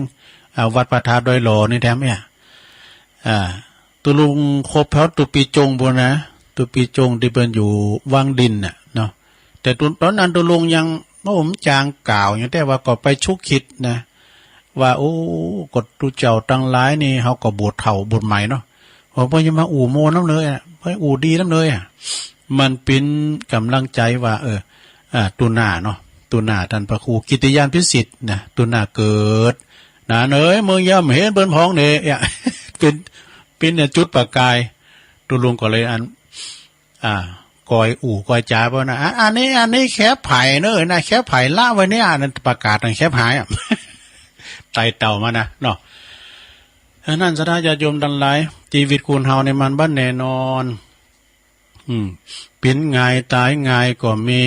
วัดประทาดอยหล่อนี่แท้เนี่ยตุลุงครบเพราะตุปีจงบนนะตุปีจงที่เป็นอยู่วังดินน่ะเนาะแต่ตอนนั้นตุลุงยังผมจางกล่าวอย่างแต่ว่าก็ไปชุกคิดนะว่ากดตุเจ้าตั้งหลายนี่เขาก็บวชเฒ่าบวชใหม่เนาะพอจะมาอู่โมน้ำเลยไปอู่ดีน้ำเลยมันเป็นกำลังใจว่าตุนาเนาะตุนาท่านพระครูกิติยานพิสิทธิ์นะตุนาเกิดนะเอ้ยเมืองย่ำเห็นเปิ้นพ้องเนี่ยเป็นเนี่ยจุดประกายตุลุงก็เลย กอยอู่กอยจ่าป่ะนะอันนี้แคบไผ่เนอะนะแคบไผ่ละไว้เนี่ยนั่นประกาศทางแคบหายไต่เต่ามานะเนาะนั่นสถาญาติโยมดันหลายชีวิตคุณเฮาในมันบ้านแน่นอนเป็นไงตายไงก็มี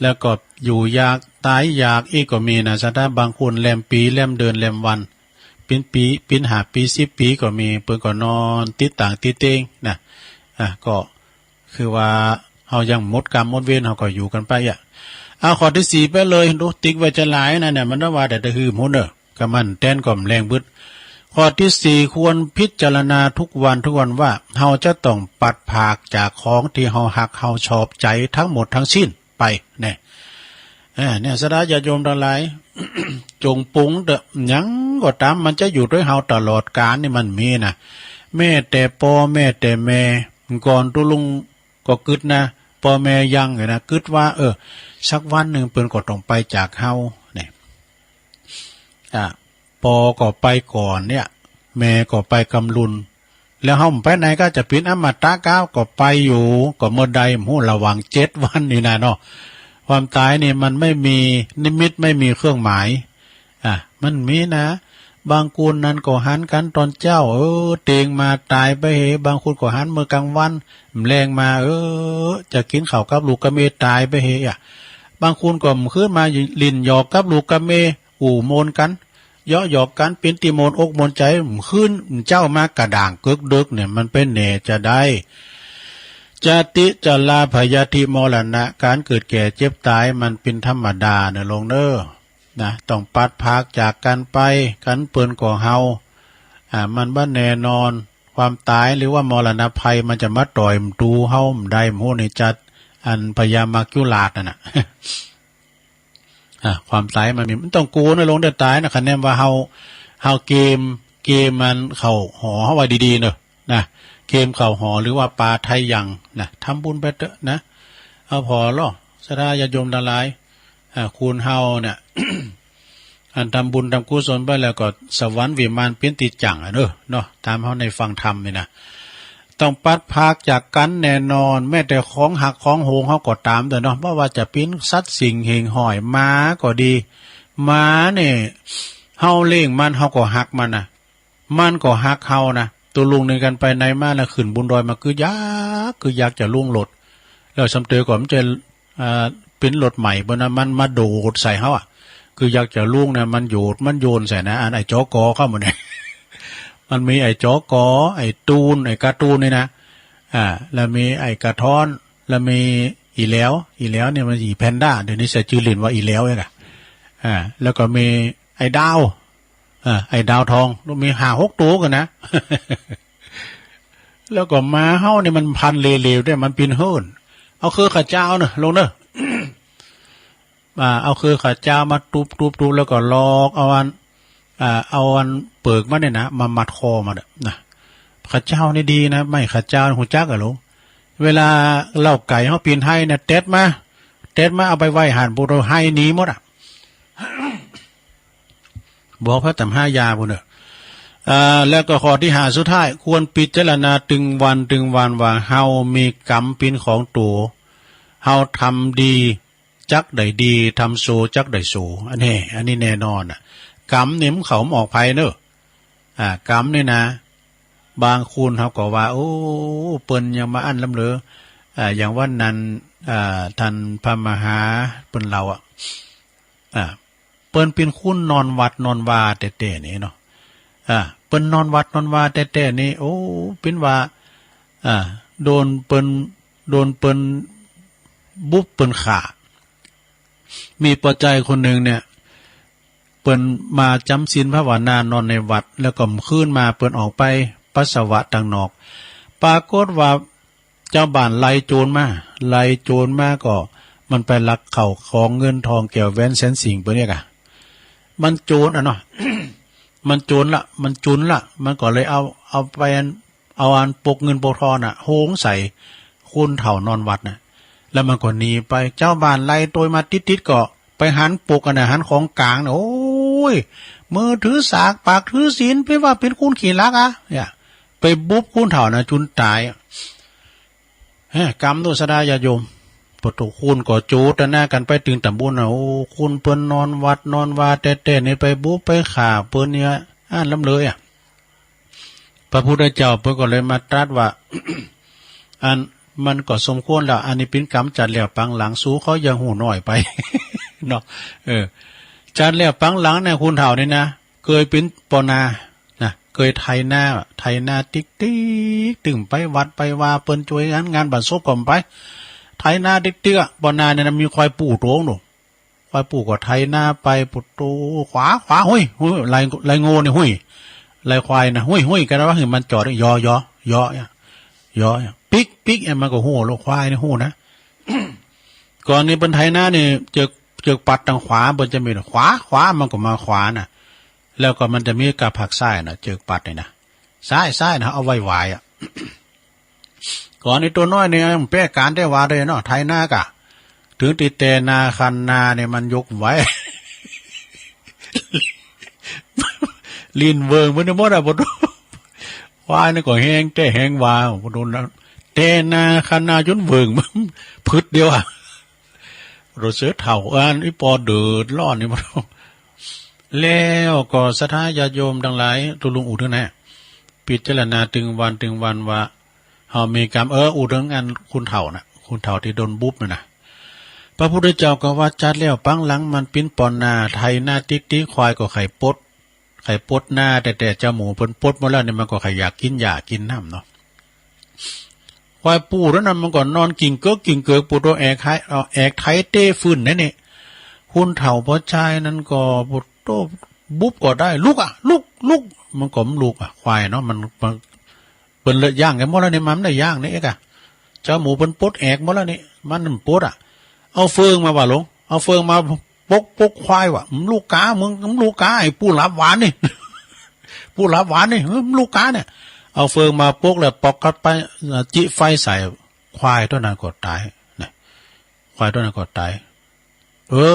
แล้วก็อยู่ยากตายยากอีกก็มีนะสถาบางคนแลมปีแลมเดือนแลมวันเป็นปีเป็นหาปี10 ปีก็มีเพิ่นก็นอนติดต่างติดเตงนะก็คือว่าเฮายังหมดกรรมหมดเวรเฮาก็อยู่กันไปเอาข้อที่4ไปเลยดูติ๊กไว้จะหลายนะเนี่ยมันว่าแต่หือหมดเด้อก็มันแต้นก็แรงบึดข้อที่4ควรพิจารณาทุกวันว่าเฮาจะต้องปัดผากจากของที่เฮาหักเฮาชอบใจทั้งหมดทั้งสิ้นไปเนี่ยสดาญาติโยมทั้งหลาย จงปรุงเด้อหยังก็ตามมันจะอยู่ด้วยเฮาตลอดกาลนี่มันมีนะแม่แต่พ่อแม่แต่แม่ก่อนตุลุงก็กึดนะพ่อแม่ยังนะกึดว่าสักวันหนึ่งเปิ้นก็ต้องไปจากเฮาเนี่ยปอก็ไปก่อนเนี่ยแม่ก็ไปกำลุนแล้วเฮาไปไหนก็จะเป็นอมตะก้าวก็ไปอยู่ก็เมื่อใดหูระวัง7 วันนี่นะเนาะความตายนี่มันไม่มีนิมิตไม่มีเครื่องหมายมันมีนะบางคนนั้นก็หันกันตอนเจ้าเตงมาตายไปบางคนก็หันมื้อกลางวันแรงมาจะกินข้าวกับลูกกับเมตายไปบางคนก็ขึ้นมาลิ้นหยอกกับลูกกับเมอู่โมนกันเยาะหยอกกันเป็นติโมนอกมนใจขึ้นเจ้ามากระด่างกึกดึกเนี่ยมันเป็นเนจะได้จติจลาพยาธิมรณะการเกิดแก่เจ็บตายมันเป็นธรรมดาลงนะต้องปัดพากจากกันไปกันเปิ้นก่อเฮามันบ่แน่นอนความตายหรือว่ามรณะภัยมันจะมาต่อยดูเฮาได้โหในจัดอันพยามากิลาดน่ะ ความตายมันต้องกูนะลงได้ตายนะคะแนนว่าเฮาเกมมันเข้าหอเฮาไว้ดีๆเนอะนะเกมเข้าหอหรือว่าปลาไทยยังนะทำบุญไปเถอะนะเอาพอล่อสดาญาติโยมทั้งหลายคุณเฮาเนี่ย อันทำบุญทำกุศลไปแล้วก็สวรรค์วิมานเป็นติจังเนาะตามเฮาในฟังธรรมนี่นะต้องปัดพากจากกันแน่นอนแม้แต่ของหักของโหงเฮาก็ตามแต่เนาะเพราะว่าจะเป็นสัตว์สิ่งเหงหอยม้าก็ดีม้าเนี่ยเฮาเลี้ยงมันเฮาก็หักมันมันก็หักเฮานะตัวลุงในกันไปไหนมาแล้วขึ้นบุญดอยมาคืออยากจะล่วงรถแล้วสำเตอก่อนมันจะเป็นรถใหม่บนนั้นมันมาโดดใส่เฮาคืออยากจะล่วงนะมันโยนใส่นะอันไอ้จอกอเข้ามาเนี่ย มันมีไอ้จอกอไอ้ตูนไอ้การ์ตูนนี่นะแล้วมีไอ้กระท้อนแล้วมีอีแล้วเนี่ยมันอีแพนด้าเดี๋ยวนี้ใส่ชื่อเล่นว่าอีแล้วเองแล้วก็มีไอ้ดาวไอ้ดาวทองมี5-6 ตัวกันนะ แล้วก็มาเฮ้าเนี่ยมันพันเลวๆด้วยมันปีนเฮิร์นเอาคือข้าเจ้าเนอะลงเนอะ เอาคือข้าเจ้ามาตูบแล้วก็ลอกเอาอันเปิกมาเนี่ยนะมามัดคอมาเด้อนะข้าเจ้านี่ดีนะไม่ข้าเจ้าหูจักอะลูกเวลาเล่าไก่เฮาปีนให้นะเต็ดมาเอาไปไว้หันบุรุษให้หนีหมดบอกพระตำ5 ยาพุ่นเด้อแล้วก็ข้อที่5สุดท้ายควรพิจารณาตึงวันว่าเฮามีกรรมเป็นของตัวเฮาทำดีจักได้ดีทำโซจักได้โซอันนี้แน่นอนกรรมเนี่ยมันเขาออกภัยเนอะกรรมนี่นะบางคนเขาก็ว่าโอ้เปิ้นยังมาอันลำเหลืออย่างว่านั้นท่านพระมหาเปิ้นเราเปิ้นเป็นคุณนอนวัดนอนวาแต่นี่เนาะเปิ้นนอนวัดนอนวาแต่นี่โอ้เป็นว่าโดนเปิ้นบุบเปิ้นขามีปัจจัยคนหนึ่งเนี่ยเปิ้นมาจำศีลภาวนานอนในวัดแล้วก็ขึ้นมาเปิ้นออกไปปัสสาวะทางนอกปรากฏว่าเจ้าบ้านไล่โจรมาก็มันไปลักเข้าของเงินทองแก้วแหวนแสนสิ่งเปิ้นเนี่ยมันโจรเนาะ มันโจรละมันจุนละมันก็เลยเอาไปเอาอันปกเงินปกทองโหงใส่คุณเฒ่านอนวัดแล้วมันก็หนีไปเจ้าบ้านไล่โดยมาติดก็ไปหันปกหันของกลางโอ้ยมือถือสากปากถือศีลไปว่าเป็นคุณขี้ลักเนี่ยไปบุบคุณเฒ่าจุนตาย กรรมตุสดาญาโยมปตุคุณก็จูตหน้ากันไปถึงตำบลโอ้คุณเปิ้นนอนวัดนอนวาแต่นี่ไปบุไปข่าเปิ้นเนี่ยลำเลยพระพุทธเจ้าเพิ่นก็เลยมาตรัสว่า อันมันก็สมควรแล้วอันนี้เป็นกรรมจัดแล้วปังหลังสู้เขายังหูน้อยไป เนาะจัดแล้วปังหลังเนี่ยคุณเฒ่านี่นะเคยเป็นปนานะเคยไถนาติ๊กตึงไปวัดไปว่าเปิ้นช่วยงานบัดซบก่อมไปไถนาติ๊กปนาเนี่ยมีควายปู่โตงหนูควายปู่ก็ไถนาไปปุโตขวาห้ยลายโง่นี่ห้ยลายควายนะห้ยกันว่ามันจอดยอปิกมันก็โหโลควายนี่โหนะ ก่อนนี้บนไถนานี่เจอปัดทางขวาบนจะมีขวามันก็มาขวาน่ะแล้วก็มันจะมีกับผักซ้ายน่ะเจอปัดนี่นะซ้ายนะเอาไว้ไหวก่อนนี้ตัวน้อยนี่แป้การได้ว่าเลยเนาะไถนากะถึงติดแต่นาคันนาเนี่ยมันยกไว้ ลินเวิงมันหมดบ่ควายนี่ก็แห้งแต่แห้งวาบ่โดนแต่นาคันนาจนเวิงมันพึดเดียวรถเสือเถ่าอีปอเดือดร้อนนี่บ่แล้วก็ศรัทธาญาติโยมทั้งหลายตุลุงอุทึงนะพิจารณาถึงวันว่าเฮามีกรรมอุทึงอันคุณเฒ่าน่ะคุณเฒ่าที่โดนบุบน่ะพระพุทธเจ้าก็ว่าจัดแล้วปังหลังมันปิ้นปอนนาไถนาติ๊กควายก็ไข่ปดหน้าแต่เจ้าหมูเพิ่นปดมาแล้วเนี่ยมันก็ไข่อยากกินหญ้ากินน้ำเนาะควายปู่แล้วนั้นมันก็นอนกิ่งเกิกปู่ตัวแอกไถเต้ฟื้นนั่นนี่คุณเฒ่าพ่อชายนั้นก็ปุโตบุบก็ได้ลุกมันก็ลุกควายเนาะมันเปิ้นเลยย่างกันหมดแล้วนี่มันได้ย่างนี่เจ้าหมูเปิ้นปดแอกหมดแล้วนี่มันปดเอาเฟืองมาว่าลงเอาเฟืองมาปกควายว่ะลูกกามึงลูกกาไอ้ผู้รับหวานนี่ ผู้รับหวานนี่ลูกกาเนี่ยเอาเฟืองมาปกแล้วปอกกัดไปจิไฟใส่ควายตัวนั้นก็ตายเนี่ยควายตัวนั้นก็ตาย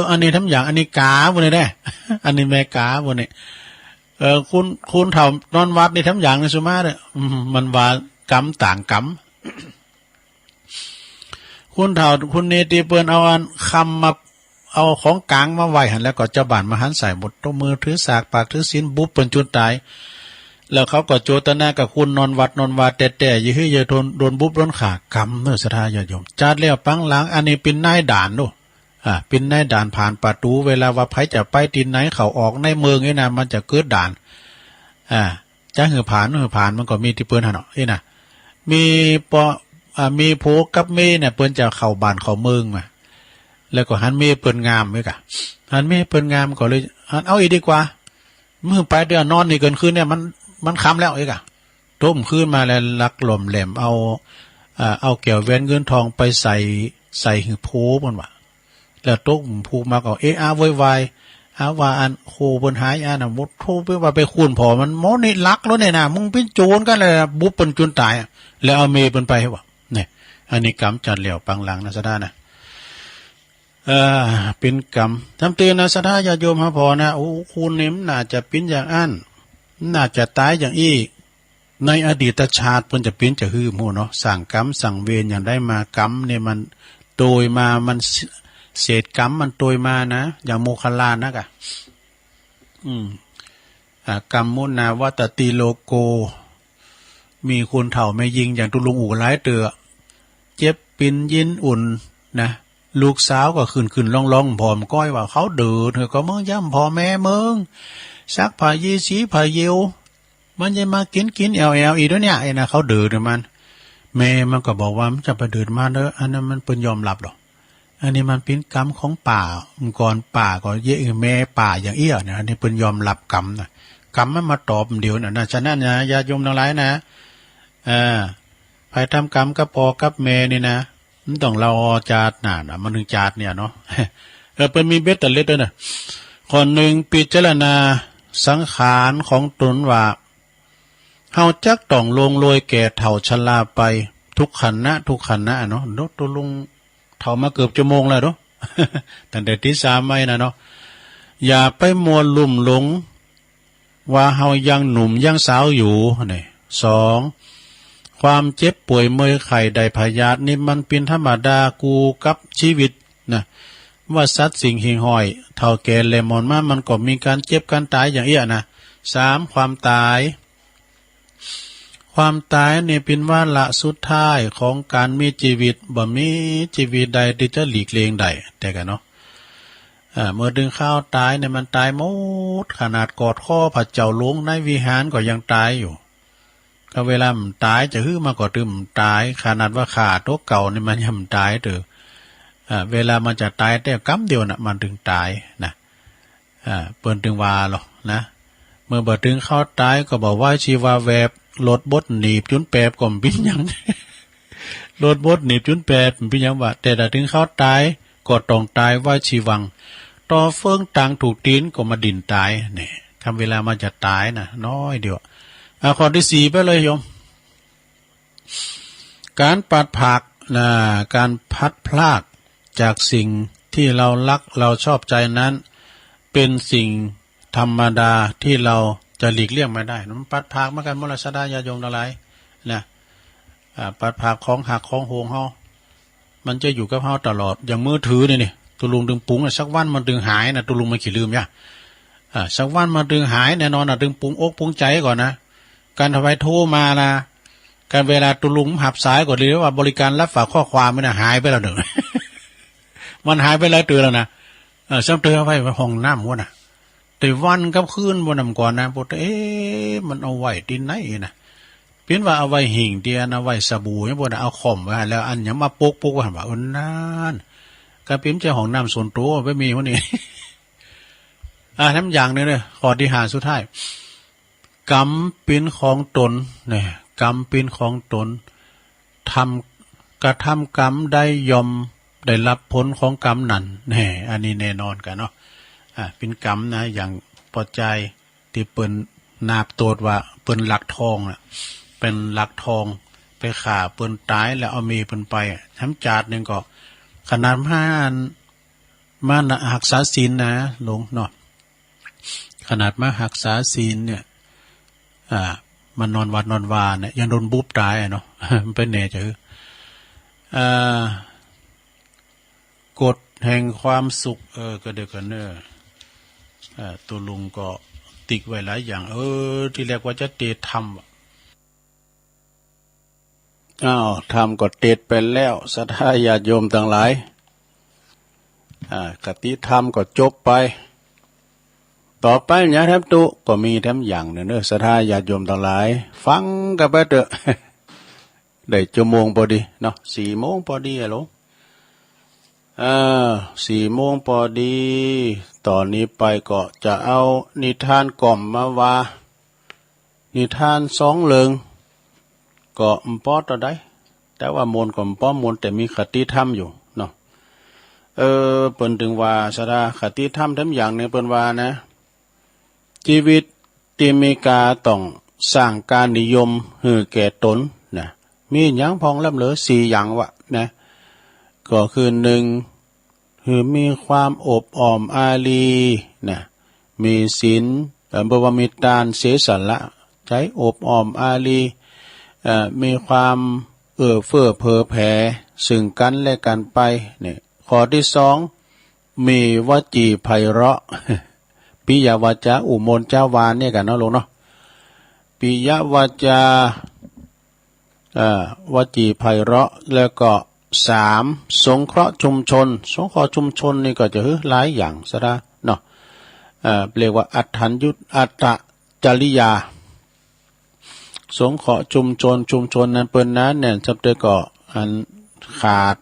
อันนี้ทำอย่างอันนี้กาบ่นี่แน่ อันนี้แม่กาบ่นี่คุณเฒ่านอนวัดนี่ทำอย่างนี่ซุมาเด้อมันว่ากรรมต่างกรรม คุณเฒ่าคุณเนติเปิ้นเอาอันคำมาเอาของกลางมาไว้หั่นแล้วก็เจ้าบ้านมาหันใส่หมดตัวมือถือสากปากถือศีลบุบเปิ้นจนตายแล้วเขาก็โจตนากับคุณนอนวัดแต่ยี่ฮื้ออย่าโดนบุบโดนขากรรมเมื่อศรัทธาญาติโยมจัดแล้วปังหลังอันนี้เป็นนายด่านดูเป็นนายด่านผ่านประตูเวลาว่าไผจะไปที่ไหนเขาออกในเมืองนี่นะมันจะเกิดด่านจะหือผ่านมันก็มีที่เปิ้นหั่นเนาะนี่นะมีโผกับเมเนี่ยเปิ้นจะเข้าบ้านเข้าเมืองมาแล้วก็หันเมเปิ้นงามมั้ยกะหันเมเปิ้นงามก็เลยหันเอาอีกดีกว่ามื้อไปเดือนนอนนี่เกินคืนเนี่ยมันค่ำแล้วอีกต้มคืนมาแล้วลักหล่มแหลมเอาแก้วแหวนเงินทองไปใส่หือโผมันว่าแล้วตกผูกมาก็โวยวายว่าอันโคเปิ้นหายน่ะหมดโทไปว่าไปคูนพอมันหมอนี่ลักแล้วเนี่ยนะมึงเป็นโจรกันเลยบุบเปิ้นจนตายแล้วเอาเมเปิ้นไปให้ว่าเนี่ยอันนี้กรรมจัดแล้วปังหลังนะซะได้นะเป็นกรรมทำเตือนนะศรัทธาญาติโยมฮะพอนะโอ้คุณนี่มันน่าจะเป็นอย่างอันน่าจะตายอย่างอี้ในอดีตชาติเพิ่นจะเป็นจะฮื้อโหเนาะสั่งกรรมสั่งเวรอย่างได้มากรรมเนี่ยมันโดยมามันเศษกรรมมันโดยมานะอย่างโมคคัลลานะกะกรรมมุนาวัตติโลโกมีคนเฒ่าไม่ยิงอย่างตุลุงอู่หลายเตือเจ็บปินยินอุ่นนะลูกสาวก็ขึ้นล่องผอมก้อยว่าเขาเดือดเธอก็มึงย่ำพ่อแม่มึงซักผ้ายีสีผ้าเยวมันจะมากินแอลอีด้วยเนี่ยไอ้นะเขาเดือดมันแม่มันก็บอกว่ามันจะไปเดือดมาเด้ออันนั้นมันเป็นยอมรับหรอกอันนี้มันเป็นกรรมของป่าก่อนป่าก็เยอะแม่ป่าอย่างเอี้ยเนี่ยอันนี้เป็นยอมรับกรรมนะกรรมมันมาตอบเดียวนะฉะนั้นนะญาติโยมทั้งหลายนะใครทำกรรมกับพ่อกับแม่นี่นะมันต้องเราจาดหนามันถึงจาดเนี่ยเนาะเป็นมีเบ็ดแต่เล็ดด้วยนะคนหนึ่งพิจารณาสังขารของตนว่าเฮาจักต้องลงโรยแก่เฒ่าชราไปทุกขันนะเนาะตัวลุงเฒ่ามาเกือบชั่วโมงแล้วเนาะ ตั้งแต่ที่3ไม่นะเนาะอย่าไปมัวลุ่มหลงว่าเฮายังหนุ่มยังสาวอยู่นี่2ค ความเจ็บป่วยเมื่อยไข้ได้พยาธินี่มันเป็นธรรมดากูกับชีวิตนะว่าสัตว์สิ่งหิ่งห้อยเท่าแก่เลมอนมามันก็มีการเจ็บการตายอย่างเอี้ยนะ3ความตายเนี่ยเป็นวาระสุดท้ายของการมีชีวิตบ่มีชีวิตใดที่จะหลีกเลี่ยงได้แต่กันเนาะเมื่อดึงข้าวตายเนี่ยมันตายหมดขนาดกอดข้อพระเจ้าหลวงในวิหารก็ยังตายอยู่ก็เวลามันตายจะฮื้อมาก็ตึมตายขนาดว่าขาตัวเก่านี่มันยังตายเด้อเวลามันจะตายแต่กำเดียวน่ะมันถึงตายนะเปิ้นถึงว่าหรอกนะเมื่อบ่ถึงข้าวตายก็บอกว่าชีวาแวบรถบดหนีบจุนแปบก็มเป็นหยัง รถบดหนีบจุนแปบเป็นหยังว่าแต่ถ้าถึงข้าวตายก็ต้องตายว่าชีวังต่อเฟื่องต่างถูกตีนก็มาดินตายเนี่ยคำเวลามันจะตายนะน้อยเดียวข้อที่4ไปเลยโยมการปัดผักการพัดพลากจากสิ่งที่เรารักเราชอบใจนั้นเป็นสิ่งธรรมดาที่เราจะหลีกเลี่ยงไม่ได้มันปัดผักเหมือนกันมรสดาญาโยมทั้งหลายนะปัดผักของหักของโหงเฮามันจะอยู่กับเฮาตลอดอย่างมือถือนี่ตุลุงดึงปุ้งสักวันมันดึงหายนะตุลุงมันขี้ลืมย่ะสักวันมันดึงหายแน่นอนดึงปุ้งอกปุ้งใจก่อนนะการทำไมโทรมานะการเวลาตุลุงหับสายก็เรียกว่าบริการรับฝากข้อความมันหายไปแล้วเด้อ มันหายไปแล้วเตือนแล้วนะซ้ำเตือนเอาไว้ห้องน้ำวะนะแต่วันกับคืนวันนำก่อนนะพูดมันเอาไว้ที่ไหนนะเพี้ยนว่าเอาไว้หิ่งเดียนเอาไว้สบู่เนี่ยพวกนั้นเอาข่มไว้แล้วอันยังมาปุ๊กว่าว่านั่นการเพี้ยนใจห้องน้ำส่วนตัวไม่มีวะนี่ ทั้งอย่างนึงเลยข้อที่5สุดท้ายกรรมเป็นของตนเนี่ยกรรมเป็นของตนกระทำกรรมได้ยอมได้รับผลของกรรมนั้นแน่อันนี้แน่นอนกันเนาะเป็นกรรมนะอย่างพอใจที่เปิ้นนาบโตดว่าเปิ้นหลักทองน่ะเป็นหลักทองไปฆ่าเปิ้นตายแล้วเอามีเปิ้นไปทั้งจาดนึงก็ขนาดมาหักษาศีลนะหลวงเนาะขนาดมาหักษาศีลเนี่ยมันนอนวัดนอนวาเนี่ยยังโดนบุบตายเนาะ มันเป็นแน่จือกฎแห่งความสุขก็เดี๋ยวกันเนอะตัวลุงก็ติ๊กไว้หลายอย่างที่เรียกว่าจะเตะทำทำก็เตะไปแล้วศรัทธาญาติโยมทั้งหลายกติธรรมก็จบไปต่อไปเนี่ยแทบตุก็มีแทบอย่างเนอะศรัทธาญาติโยมทั้งหลายฟังกันไปเถอะ ได้ชั่วโมงพอดีเนาะ4 โมงพอดีอะหลง4 โมงพอดีตอนนี้ไปก็จะเอานิทานกล่อมมาว่านิทาน2 เริงก็ปอต่อได้แต่ว่ามนก็ป้อมนแต่มีคติธรรมอยู่เนาะเปิ้นถึงว่าศรัทธาคติธรรมทั้งอย่างในเปิ้นว่านะชีวิตที่มีกาต้องสร้างการนิยมให้แก่ตนนะมีหยังพองลำเหลือ4 อย่างวะนะก็คือ1คือมีความอบอ้อมอารีนะมีศีลบ่ว่ามีทานเสียสละใจอบอ้อมอารีมีความเฟื้อเผื่อแผ่ซึ่งกันและกันไปเนี่ยข้อที่2มีวจีไพเราะ ปิยวาจาอุโมนจาวานเนี่ยกันเนาะลงเนาะปิยวาจาวจีไพเราะแล้วก็3สงเคราะห์ชุมชนสงเคราะห์ชุมชนนี่ก็จะหลายอย่างซะนะเนาะเรียกว่าอัฏฐัญยุตอัตตจริยาสงเคราะห์ชุมชนนั้นเปิ้นนั้นเนี่ยจับได้ก็อันขาด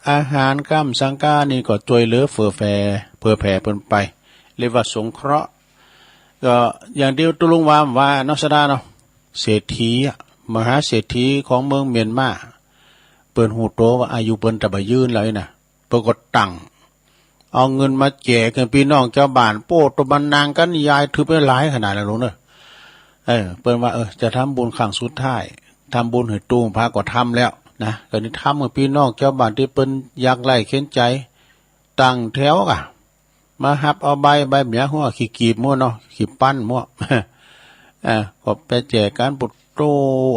อาหารข้ามสังกานี่ก็ช่วยเหลือเผื่อแผ่เปิ้นไปเรียกว่าสงเคราะห์ก็อย่างเดียวตุลุงว่าเนาะซะดาเนาะเศรษฐีมหาเศรษฐีของเมืองเมียนมาเปิ้นฮู้โตว่าอายุเปิ้นตะบ่ยืนเลยน่ะเปิ้นก็ตั้งเอาเงินมาแจกให้พี่น้องชาวบ้านโปตบันนางกันยายถือไปหลายขนาดแล้วลุงเด้อเปิ้นว่าจะทำบุญครั้งสุดท้ายทำบุญให้ตู้พระก็ทำแล้วนะก็นี่ทำให้พี่น้องชาวบ้านที่เปิ้นอยากไล่เข็นใจตั้งแถวกะมาหับเอาใบเหมียหัวขี้กีบมั่วเนาะขี้ปั้นมั่วก็ไปแจกกันปุด โต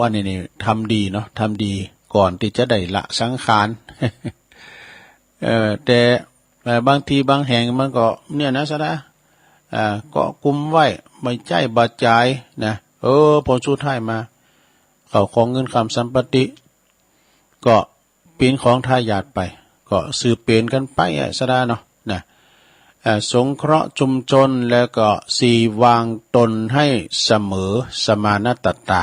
อันนี้นี่ทำดีเนาะทำดีก่อนที่จะได้ละสังขาร แต่บางทีบางแห่งมันก็เนี่ยนะซะนะก็กุมไว้ไม่ใจบาดใจนะผลสุดท้ายมาเขาของเงินคำสัมปติก็ปีนของทายาทไปก็สืบเปลี่ยนกันไปซะนะเนาะนะสงเคราะห์ชุมชนแล้วก็สี่วางตนให้เสมอสมานตตา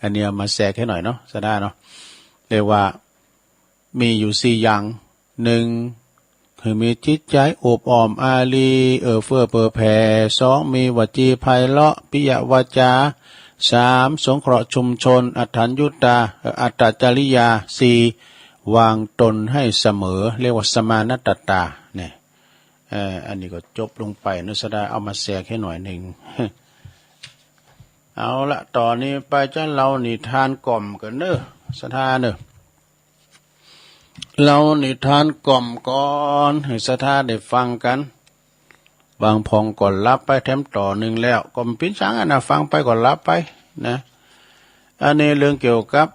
อันนี้มาแทรกให้หน่อยเนาะซะนะเนาะเรียกว่ามีอยู่สี่อย่างหนึ่งคือมีจิตใจโอบอ้อมอารีเฟื้อเผื่อแผ่สองมีวจีไพเราะปิยวาจาสามสงเคราะห์ชุมชนอัฏฐัญญุตาอัตตจริยาสี่วางตนให้เสมอเรียกว่าสมานตตาเนี่ยอันนี้ก็จบลงไปนุสดาเอามาแทรกให้หน่อยหนึ่ง เอาละต่อนนี้ไปจ้าเรานิทานกล่อมกันเนอะสถานเนอะเรานิทานกล่อมก่อนให้สถานได้ฟังกันบางพองก่อนรับไปแถมต่อหนึ่งแล้วก็ปิ้นช้างนะฟังไปก่อนรับไปนะอันนี้เรื่องเกี่ยวกับ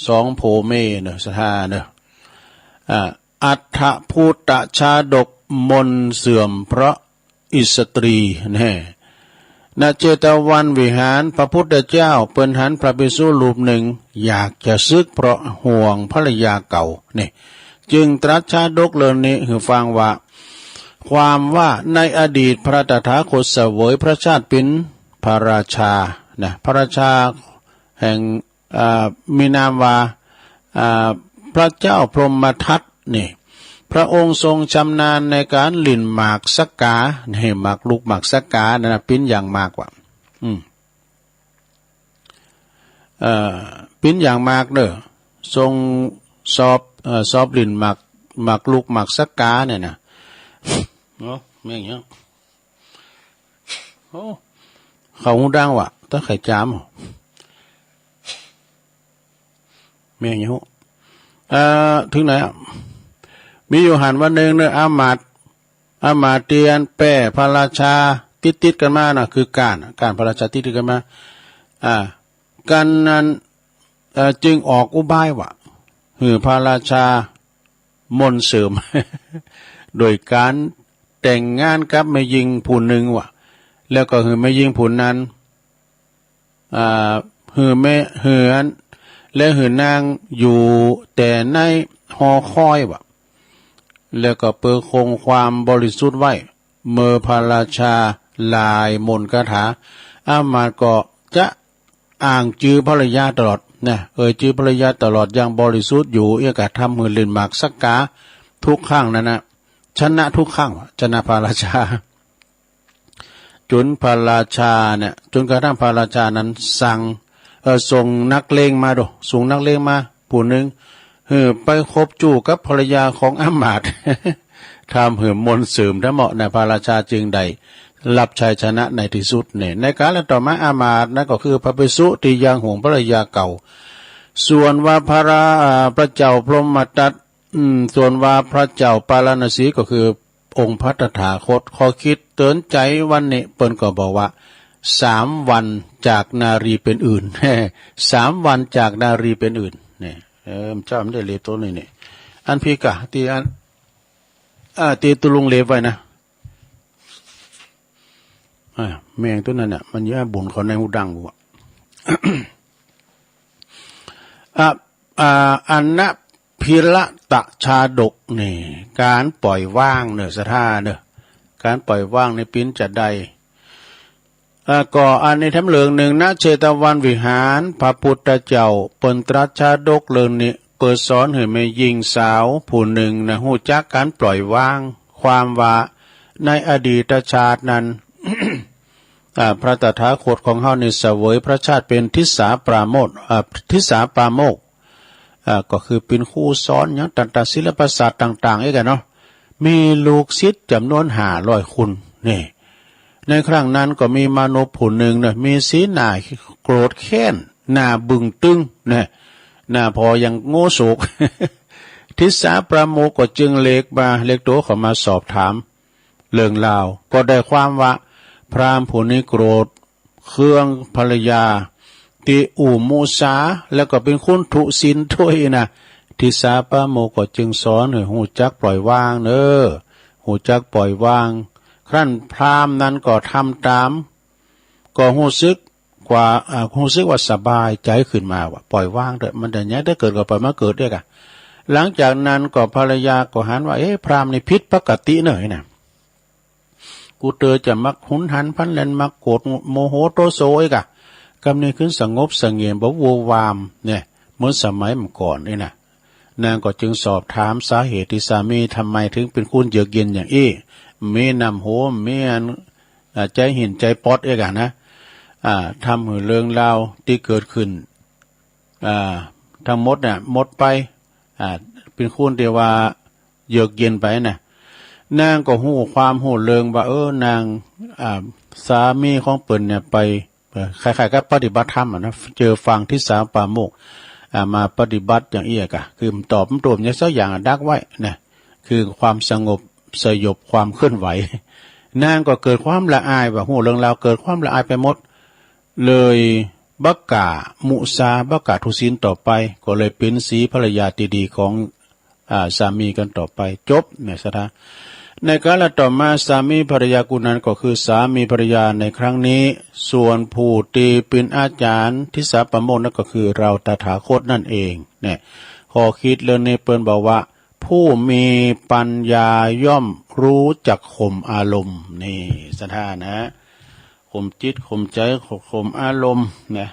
สองโพเมเนอะสถานเนอะอัฏฐภูตชาดกมนเสื่อมเพราะอิสตรีเนี่ยณเจตวันวิหารพระพุทธเจ้าเปิ้นหันพระภิกษุรูปหนึ่งอยากจะซึกเพราะห่วงภรรยาเก่าเนี่ยจึงตรัสชาดกเรื่องนี้ให้ฟังว่าความว่าในอดีตพระตถาคตเสวยพระชาติเป็นพระราชานะพระราชาแห่งมีนามว่าพระเจ้าพรหมทัตนี่พระองค์ทรงชำนาญในการหลิ่นหมากสักกาให้หมากลูกหมากสักกานะปิ้นอย่างมากกว่าปิ้นอย่างมากเด้อทรงสอบหลิ่นหมากลูกหมากสักกาเนี่ยนะไม่อย่างเงี้ยเขาหูดังว่ะต้องไข่จามไม่อย่างเงี้ยถึงไหนอ่ะมีอยู่หันวันหนึ่งเนี่ยอามาตย์เตียนแป้พระราชาติดกันมาน่ะคือการพระราชาติดกันมาการนั้นจึงออกอุบายว่าพระราชามนเสริม โดยการแต่งงานกับแม่หญิงผู้หนึ่งว่ะแล้วก็แม่หญิงผู้นั้นและนางอยู่แต่ในหอคอยว่ะแล้วก็เปิดคงความบริสุทธิ์ไว้เมื่อพระราชาลายมนต์คาถาอามาตย์ก็จะอ่างจื้อภรรยาตลอดนะจื้อภรรยาตลอดอย่างบริสุทธิ์อยู่กะทำมือเล่นหมากสักกาทุกข้างนั่นนะชนะทุกข้างชนะพระราชาจนพระราชาเนี่ยจนกระทั่งพระราชานั้นสั่งส่งนักเลงมาส่งนักเลงมาผู้หนึ่งไปคบจู้กับภรรยาของอามาตย์ ทำมนต์เสริมทั้งหมดในพระราชาจึงได้รับชัยชนะในที่สุดเนี่ยในการต่อมาอามาตย์นั่นก็คือพระภิกษุที่ยังห่วงภรรยาเก่าส่วนว่าพระเจ้าพรหมทัตส่วนว่าพระเจ้าปาราณสีก็คือองค์พระตถาคตข้อคิดเตือนใจวันนี้เปิ้นก็บอกว่า3 วันจากนารีเป็นอื่น 3 วันจากนารีเป็นอื่นเนี่ยเจ้าไม่ได้เลวตัวนี้เนี่ยอันพี่กะตีอันตีตุลุงเลวไว้นะแมงตัวนั้นน่ะมันแย่บุญเขาในหูดังว่ะ อันนะพิระตะชาดกนี่การปล่อยว่างเนอะสถาเนอะการปล่อยว่างในปิ้นจัดใดก่ออันในแถมเหลืองหนึ่งณเชตวันวิหารพระพุทธเจ้าเปิ่นตรัสชาดกเรื่องนี้เปิดสอนให้แม่หญิงสาวผู้หนึ่งนะฮู้จักการปล่อยว่างความว่าในอดีตชาตินั้น พระตถาคตของเฮานี่เสวยพระชาติเป็นทิสาปราโมทก็คือเป็นครูสอนอย่างต่างๆศิลปศาสตร์ต่างๆกันเนาะมีลูกศิษย์จำนวน500 คนนี่ในครั้งนั้นก็มีมนุษย์ผู้หนึ่งเนี่ยมีสีหน้าโกรธแค้นหน้าบึ้งตึงเนี่ยหน้าพอยังโง่โศก ทิสาปราโมทก็จึงเล็กตัวเข้ามาสอบถามเรื่องราวก็ได้ความว่าพราหมณ์ผู้นี้โกรธ เครื่องภรรยาที่อู่มูสาแล้วก็เป็นคุณทุศิลด้วยนะทิสาปะโมก็จึงสอนให้หูจักปล่อยวางเนอหูจักปล่อยวางครั้นพราหมณ์นั้นก็ทำตามก็หูซึกกว่าหูซึกว่าสบายใจขึ้นมาว่าปล่อยวางเถอะมันแต่เนี้ยถ้าเกิดก็ปล่อยมาเกิดด้วยกันหลังจากนั้นก็ภรรยาก็หันว่าพราหมณ์ในพิษปกติเนยนะกูเตอจะมักหุนหันพันแลนมักโกรธโมโหโตโซอีกะกำเนิดขึ้นสงบสงเงียมบ่วัววามเนี่ยเมื่อสมัยมันก่อนนี่นะนางก็จึงสอบถามสาเหตุที่สามีทำไมถึงเป็นคุณเยือกเย็นอย่างมีนำโหมีใจหินใจปอดเอกะนะทำให้เรื่องราวที่เกิดขึ้นทั้งหมดเนี่ยหมดไปเป็นคุณเดียวว่าเยือกเย็นไปนะนางก็หูความหูเรื่องว่านางสามีของเปิ่นเนี่ยไปคล้ายๆกับปฏิบัติธรรมนะเจอฟังที่สามปาโมกมาปฏิบัติอย่างกะคือตอบตัวเนี่ยสักอย่างดักไว้นะคือความสงบสยบความเคลื่อนไหวนางก็เกิดความละอายว่าหูเรื่องราวเกิดความละอายไปหมดเลยบักกะมุสาบักกะทุศิลต่อไปก็เลยเป็นสีภรรยาดีๆของสามีกันต่อไปจบเนี่ยสถาในกาลต่อมาสามีภรรยากุนั้นก็คือสามีภรรยาในครั้งนี้ส่วนผู้ที่เป็นอาจารย์ทิสาปโมกนั่นก็คือเราตถาคตนั่นเองเนี่ยขอคิดเรื่องนี้เปิ้นบอกว่าผู้มีปัญญาย่อมรู้จักข่มอารมณ์นี่สถานะข่มจิตข่มใจข่มอารมณ์เนี่ย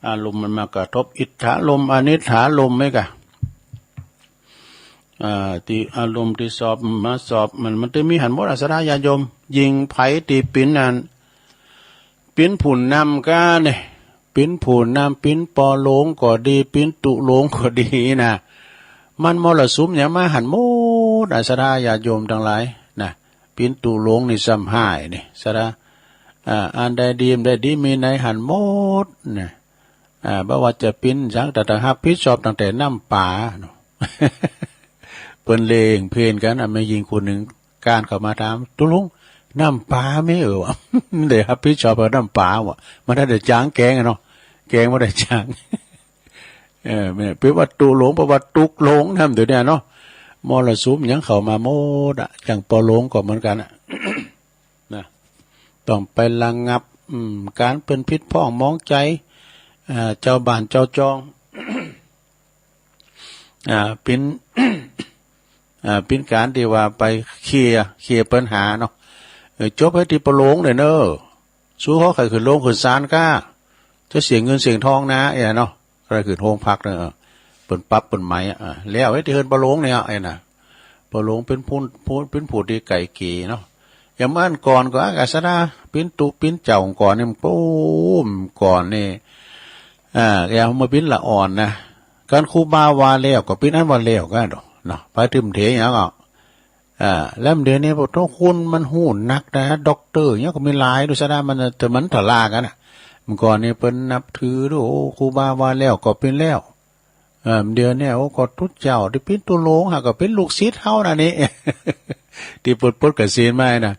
อารมณ์มันมากระทบอิทธารมณ์อนิถารมณ์ไหมกะที่อารมณ์ที่สอบมาสอบมันจะมีหันหมดอาสราญาโยมยิงไผตีปินนั่นปินผุนนำก้าเนี่ยปินผุนนำปินปอโลงก็ดีปินตุโลงก็ดีนะมันมรสุมเนี่ยมาหันหมดอาสราญาโยมทั้งหลายนะปินตุโลงนี่ซ้ำหายนี่สระอันใดดีมีในหันหมดนะบ่ว่าจะปินสังแต่หับพิชอบตั้งแต่น้ำป่าเปิ้นเลงเพลนกันไม่ยิงคนหนึ่งการเข้ามาถามตุลุงน้ำปลาไม่วะเดี๋ยวครับพี่ชอบเอาน้ำปลาวะมันได้จางแกงเนาะแกงไม่ได้จางเนี่ยเป็นวัตถุหลงประวัติตุกหลงทำเดี๋ยวนี้เนาะมรสุมยังเข้ามาโมดอย่างปอหลงก็เหมือนกันนะต้องไประงับการเป็นพิษพ้องมองใจเจ้าบ้านเจ้าจองเป็นการที่ว่าไปเคลียร์ปัญหาเนาะจบให้ที่ปโลงเลยเนอะสู้เขาใครขึ้นโลงขึ้นศาลก้าจะเสียเงินเสียทองนะเนาะใครขึ้นโรงพักเนอะเปิ่นปั๊บเปิ่นไหมแล้วไอ้ที่เฮินปโลงเนี่ยนะปโลงเป็นผู้ที่ไก่กีเนาะอย่างเมื่อก่อนก็อากาศดาปิ้นเจ้าก่อนเนี่ยมันปุ๊มก่อนนี่อย่างมาปิ้นละอ่อนนะการคูบาวาแล้วก็ปิ้นอันวาแล้วก็เนาะไปถึมเถียอย่างก็แล้วเดี๋ยวนี้พวกทุกคนมันหูนักนะด็อกเตอร์เนี่ยก็มีหลายดูซะนะมันแต่มันถลากันนะเมื่อก่อนนี่เป็นนับถือดูครูบาวาแล้วก็เป็นแล้วเดี๋ยวนี้ก็ทุกเจ้าที่เป็นตัวโลงก็เป็นลูกศิษย์เฮานะนี่ ที่ปดกับเสียนมานะ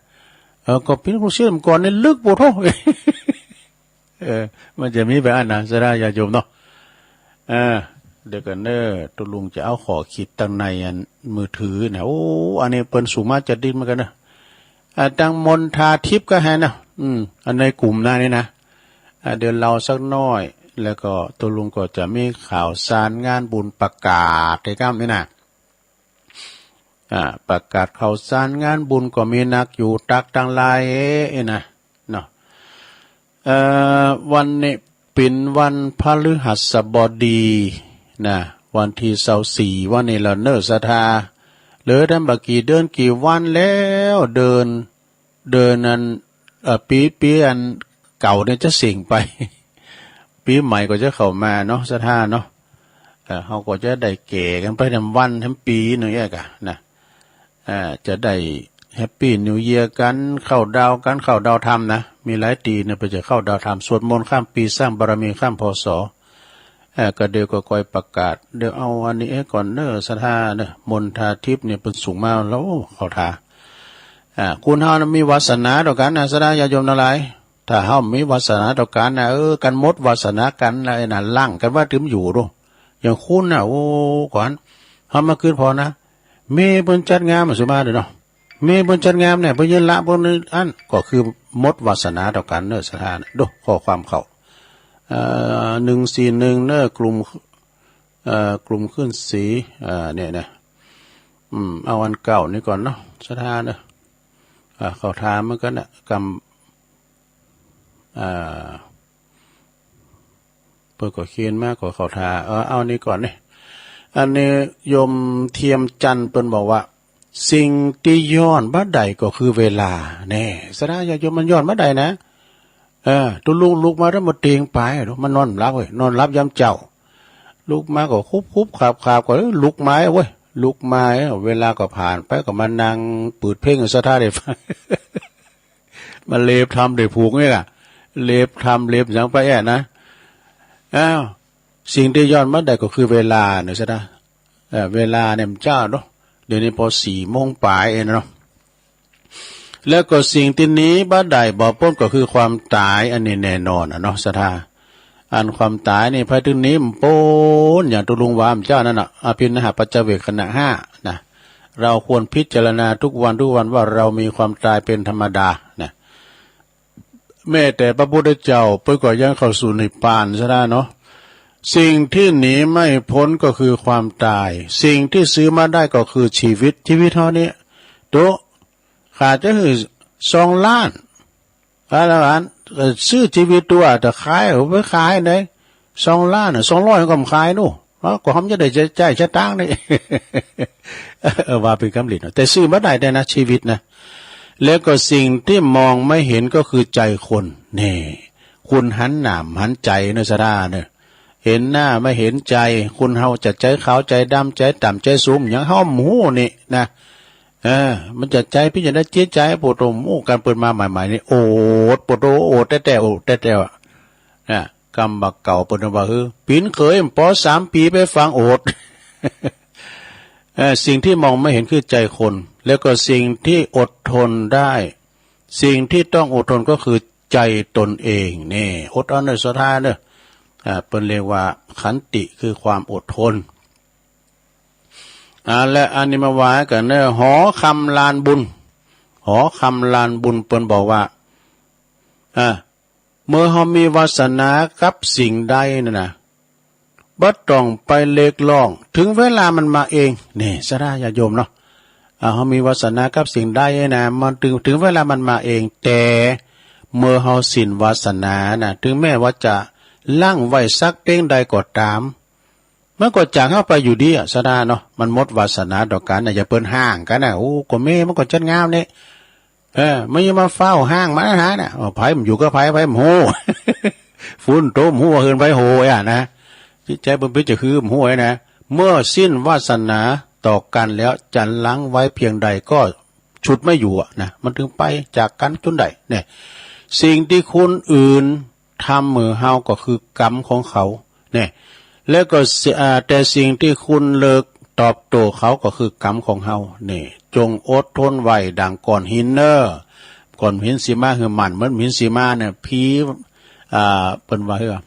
ก็เป็นลูกศิษย์เมื่อก่อนนี่ลึกปวดท้อง มันจะมีแบบนั้นซะได้ญาติโยมเนาะเดี๋ยวกันตุลุงจะเอาขอขีดตั้งในมือถือนะโอ้อันนี้เปิ้นสูงมากจะดิ้นเหมือนกันนะตั้งมนทาทิพย์ก็ให้นะอันในกลุ่มหน้านี้นะเดี๋ยวเราสักน้อยแล้วก็ตุลุงก็จะมีข่าวสารงานบุญประกาศในก้ามนี่นะประกาศข่าวสารงานบุญก็มีนักอยู่ตักตั้งหลายนะเนาะวันนี้เป็นวันพฤหัสบดีนะวันที่24วันนี้เราเนศทาเหลือได้บักกี่เดือนกี่วันแล้วเดินนั้นปีอันเก่าเนี่ยจะสิ่งไปปีใหม่ก็จะเข้ามาเนาะสถาเนาะเขาก็จะได้เก๋กันไปทั้งวันทั้งปีหนึ่งกะนะจะได้แฮปปี้นิวเยียร์กันเข้าดาวธรรมนะมีหลายตีเนี่ยไปจะเข้าดาวธรรมสวดมนต์ข้ามปีสร้างบารมีข้ามพศก็เดี๋ยวก็คอยประกาศเดี๋ยวเอาอันนี้ก่อนเนอะสถาเนอะมนทาทิพย์เนี่ยเป็นสูงมากแล้วเขาทาคุณเฮานะมีวาสนาต่อกันนะสถาญาโยมทั้งหลาย ถ้าเฮามีวาสนาต่อกันนะกันหมดวาสนากันอะไรน่ะล่างกันว่าถึงอยู่ดูอย่างคุณน่ะโอ้ก่อนเฮามาคืนพอนะเมย์เพิ่นจัดงานมาสุมาเด้อเนาะเมย์เพิ่นจัดงานเนี่ยเพิ่นยืนละเพิ่นอันก็คือหมดวาสนาต่อกันเด้อสถานดูข้อความเข้า141เด้อกลุ่มขึ้นสีเนี่ยเอาอันเก่านี่ก่อนเนาะสถานเด้อเขาถามเหมือนกันน่ะกำเปิดก็เขียนมากกว่าเขาทาเอานี่ก่อนนี่อันนี้โยมเทียมจันทร์เปิ้นบอกว่าสิ่งที่ย้อนบัดใดก็คือเวลาแน่สระญาติโยมมันย้อนบัดใดนะตัวลุกมาแล้วมาเตียงไปมันนอนรับเว้ยนอนรับยามเจ้าลุกมาก็คุบขาบก็ลุกไม้เว้ยลุกไม้เวลาก็ผ่านไปก็มานั่งเปิดเพลงสถาได้ฟังมาเล็บทำได้ผูกนี่ล่ะเล็บทำเล็บอย่างไปนะสิ่งที่ย้อนมาได้ก็คือเวลาเนี่ยใช่ไหมเวลาเนี่ยมันเจ้าเนาะเดี๋ยวนี้พอ4 โมงปลายเนาะแล้วก็สิ่งที่นี้บ้าใดบ่พ้นก็คือความตายอันนี้แน่นอนเนาะสถาอันความตายนี่พระถึงนี้มันโป้นอย่างตุลุงวามเจ้านั่นน่ะอภินหปัจเจเวคขณะ5นะเราควรพิจารณาทุกวันว่าเรามีความตายเป็นธรรมดานะแม้แต่พระพุทธเจ้าเพิ่นก็ยังเข้าสู่นิพพานซะได้เนาะสิ่งที่หนีไม่พ้นก็คือความตายสิ่งที่ซื้อมาได้ก็คือชีวิตเท่านี้โตขาดจะคือ2 ล้านอะไรวะซื้อชีวิตตัวแต่ขายเอาไปขายไหน2 ล้านน่ะ200ก็ขายนู่ก็หอมจะได้ใจชะตังนี่ว่าเป็นคำหลิดแต่ซื้อมาได้นะชีวิตนะแล้วก็สิ่งที่มองไม่เห็นก็คือใจคนนี่คุณหันหน้าหันใจเนสราเนี่ยเห็นหน้าไม่เห็นใจคุณเฮาจะใจขาวใจดำใจต่ำใจสูงอย่างเฮาหมูนี่นะมันจะใจพี่จะได้เจี๊ยใจปวดโอ้การเปิดมาใหม่ๆนี่โอดปวดโอดแต่นะกำบักเก่าเปิดมาปิ่นเคยป.3 ปีไปฟังโอดสิ่งที่มองไม่เห็นคือใจคนแล้วก็สิ่งที่อดทนได้สิ่งที่ต้องอดทนก็คือใจตนเองนี่อดเอาในสุดท้ายเนอะเป็นเรียกว่าขันติคือความอดทนและอันนี้มาว่ากันเนอะหอคำลานบุญเปิ้นบอกว่าเมื่อเฮามีวาสนากับสิ่งใดนั่นน่ะบ่ต้องไปเล็กล่องถึงเวลามันมาเองนี่สระญาติโยมเนาะเฮามีวาสนากับสิ่งใดนะมันถึงเวลามันมาเองแต่เมื่อเฮาสิ้นวาสนาน่ะถึงแม้ว่าจะลั่งไว้สักเพียงใดก็ตามมันก็จากเข้าไปอยู่ดีสระเนาะมันหมดวาสนาต่อกันอย่าเปิ้นห้างกันน่ะโอ้ก็แม่มันก็จัดงามนี่ไม่มาเฝ้าห้างมาหาน่ะไผมันอยู่ก็ไผมันโหฝุ่นโตมหัวเฮินไผโหนะจิตใจเปิ้นจะคือหัวนะเมื่อสิ้นวาสนาต่อกันแล้วจันล้างไว้เพียงใดก็ฉุดไม่อยู่นะมันถึงไปจากกันจนใดเนี่ยสิ่งที่คนอื่นทำมือเฮาก็คือกรรมของเขาเนี่ยแล้วก็แต่สิ่งที่คุณเลิกตอบโต้เขาก็คือกรรมของเฮาเนี่ยจงอดทนไว้ดังก่อนหินเนอก่อนหินสีมาคือมันเหมือนหินสีมาเนี่ยผีเปิ้นว่าเฮ้อ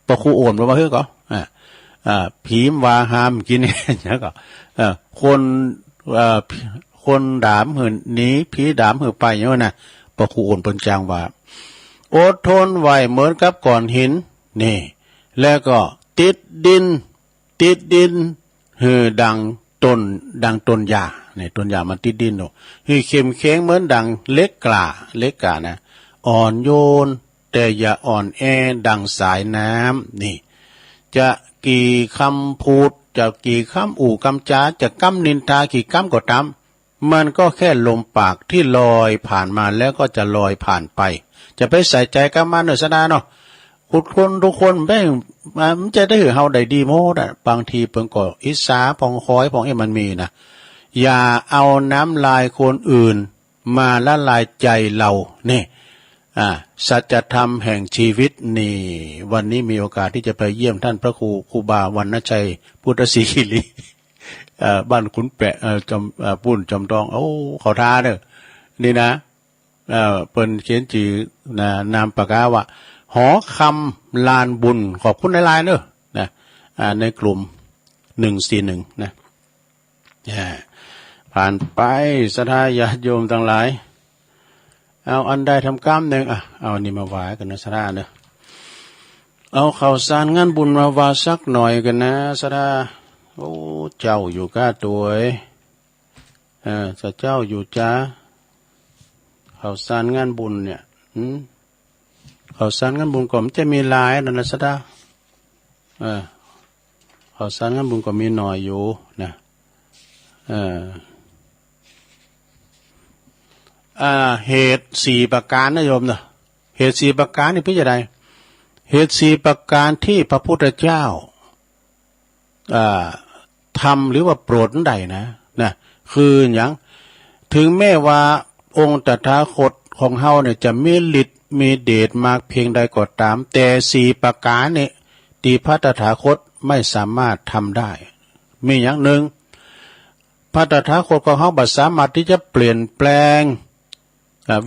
ปะคูโอนว่าเฮ้อก็ผีมว่าหามกินเนี่ยก็คนดามหื่นนี้ผีดามหื่นไปอย่างนั้นน่ะปะคูโอนเปิ้นจางว่าอดทนไว้เหมือนกับก่อนหินนี่แล้วก็ติดดินหือดังต้นหญ้าเนี่ยต้นหญ้ามันติดดินเนาะหือเข้มแข็งเหมือนดังเล็กกานะอ่อนโยนแต่อย่าอ่อนแอดังสายน้ำนี่จะกี่คำพูดจะกี่คำคำจาจะกำนินทากี่กำก็ตามมันก็แค่ลมปากที่ลอยผ่านมาแล้วก็จะลอยผ่านไปจะไปใส่ใจกับมันเนอะสนาเนาะทุกคนแม่งมันจะได้เฮาได้ดีโมดบางทีเพิ่นก็อิสาพองคอยพองมันมีนะอย่าเอาน้ำลายคนอื่นมาละลายใจเรานี่สัจธรรมแห่งชีวิตนี่วันนี้มีโอกาสที่จะไปเยี่ยมท่านพระครูบาวรรณชัยพุทธศรีคิรีบ้านขุนแปะปุ้นจอมทองเขาท้าเด้อนี่นะ เปิ้นเขียนจื่อนามปากกาว่าหอคำลานบุญขอบคุณหลายๆเนอะนะในกลุ่ม141นะผ่านไปศรัทธาญาติโยมทั้งหลายเอาอันใดทำกรรมหนึ่งเอานี่มาไหว้กันนะศรัทธาเนอะเอาข่าวสารงานบุญมาวาสักหน่อยกันนะศรัทธาโอ้เจ้าอยู่ก้าตัวเจ้าอยู่จ้าข่าวสารงานบุญเนี่ยข่าวสารงานบุญก็มันจะมีหลายนะศรัทธาข่าวสารงานบุญก็มีหน่อยอยู่นะเหตุ4ประการนะโยมนะเหตุ4ประการนี่พี่จะได้เหตุ4ประการที่พระพุทธเจ้าทำหรือว่าโปรดนั่นใดนะคืออย่างถึงแม้ว่าองค์ตถาคตของเฮาเนี่ยจะมีฤทธิ์มีเดชมากเพียงใดก็ตามแต่4ประการนี่ที่พระตถาคตไม่สามารถทำได้มีอย่างหนึ่งพระตถาคตของเฮาบ่สามารถที่จะเปลี่ยนแปลง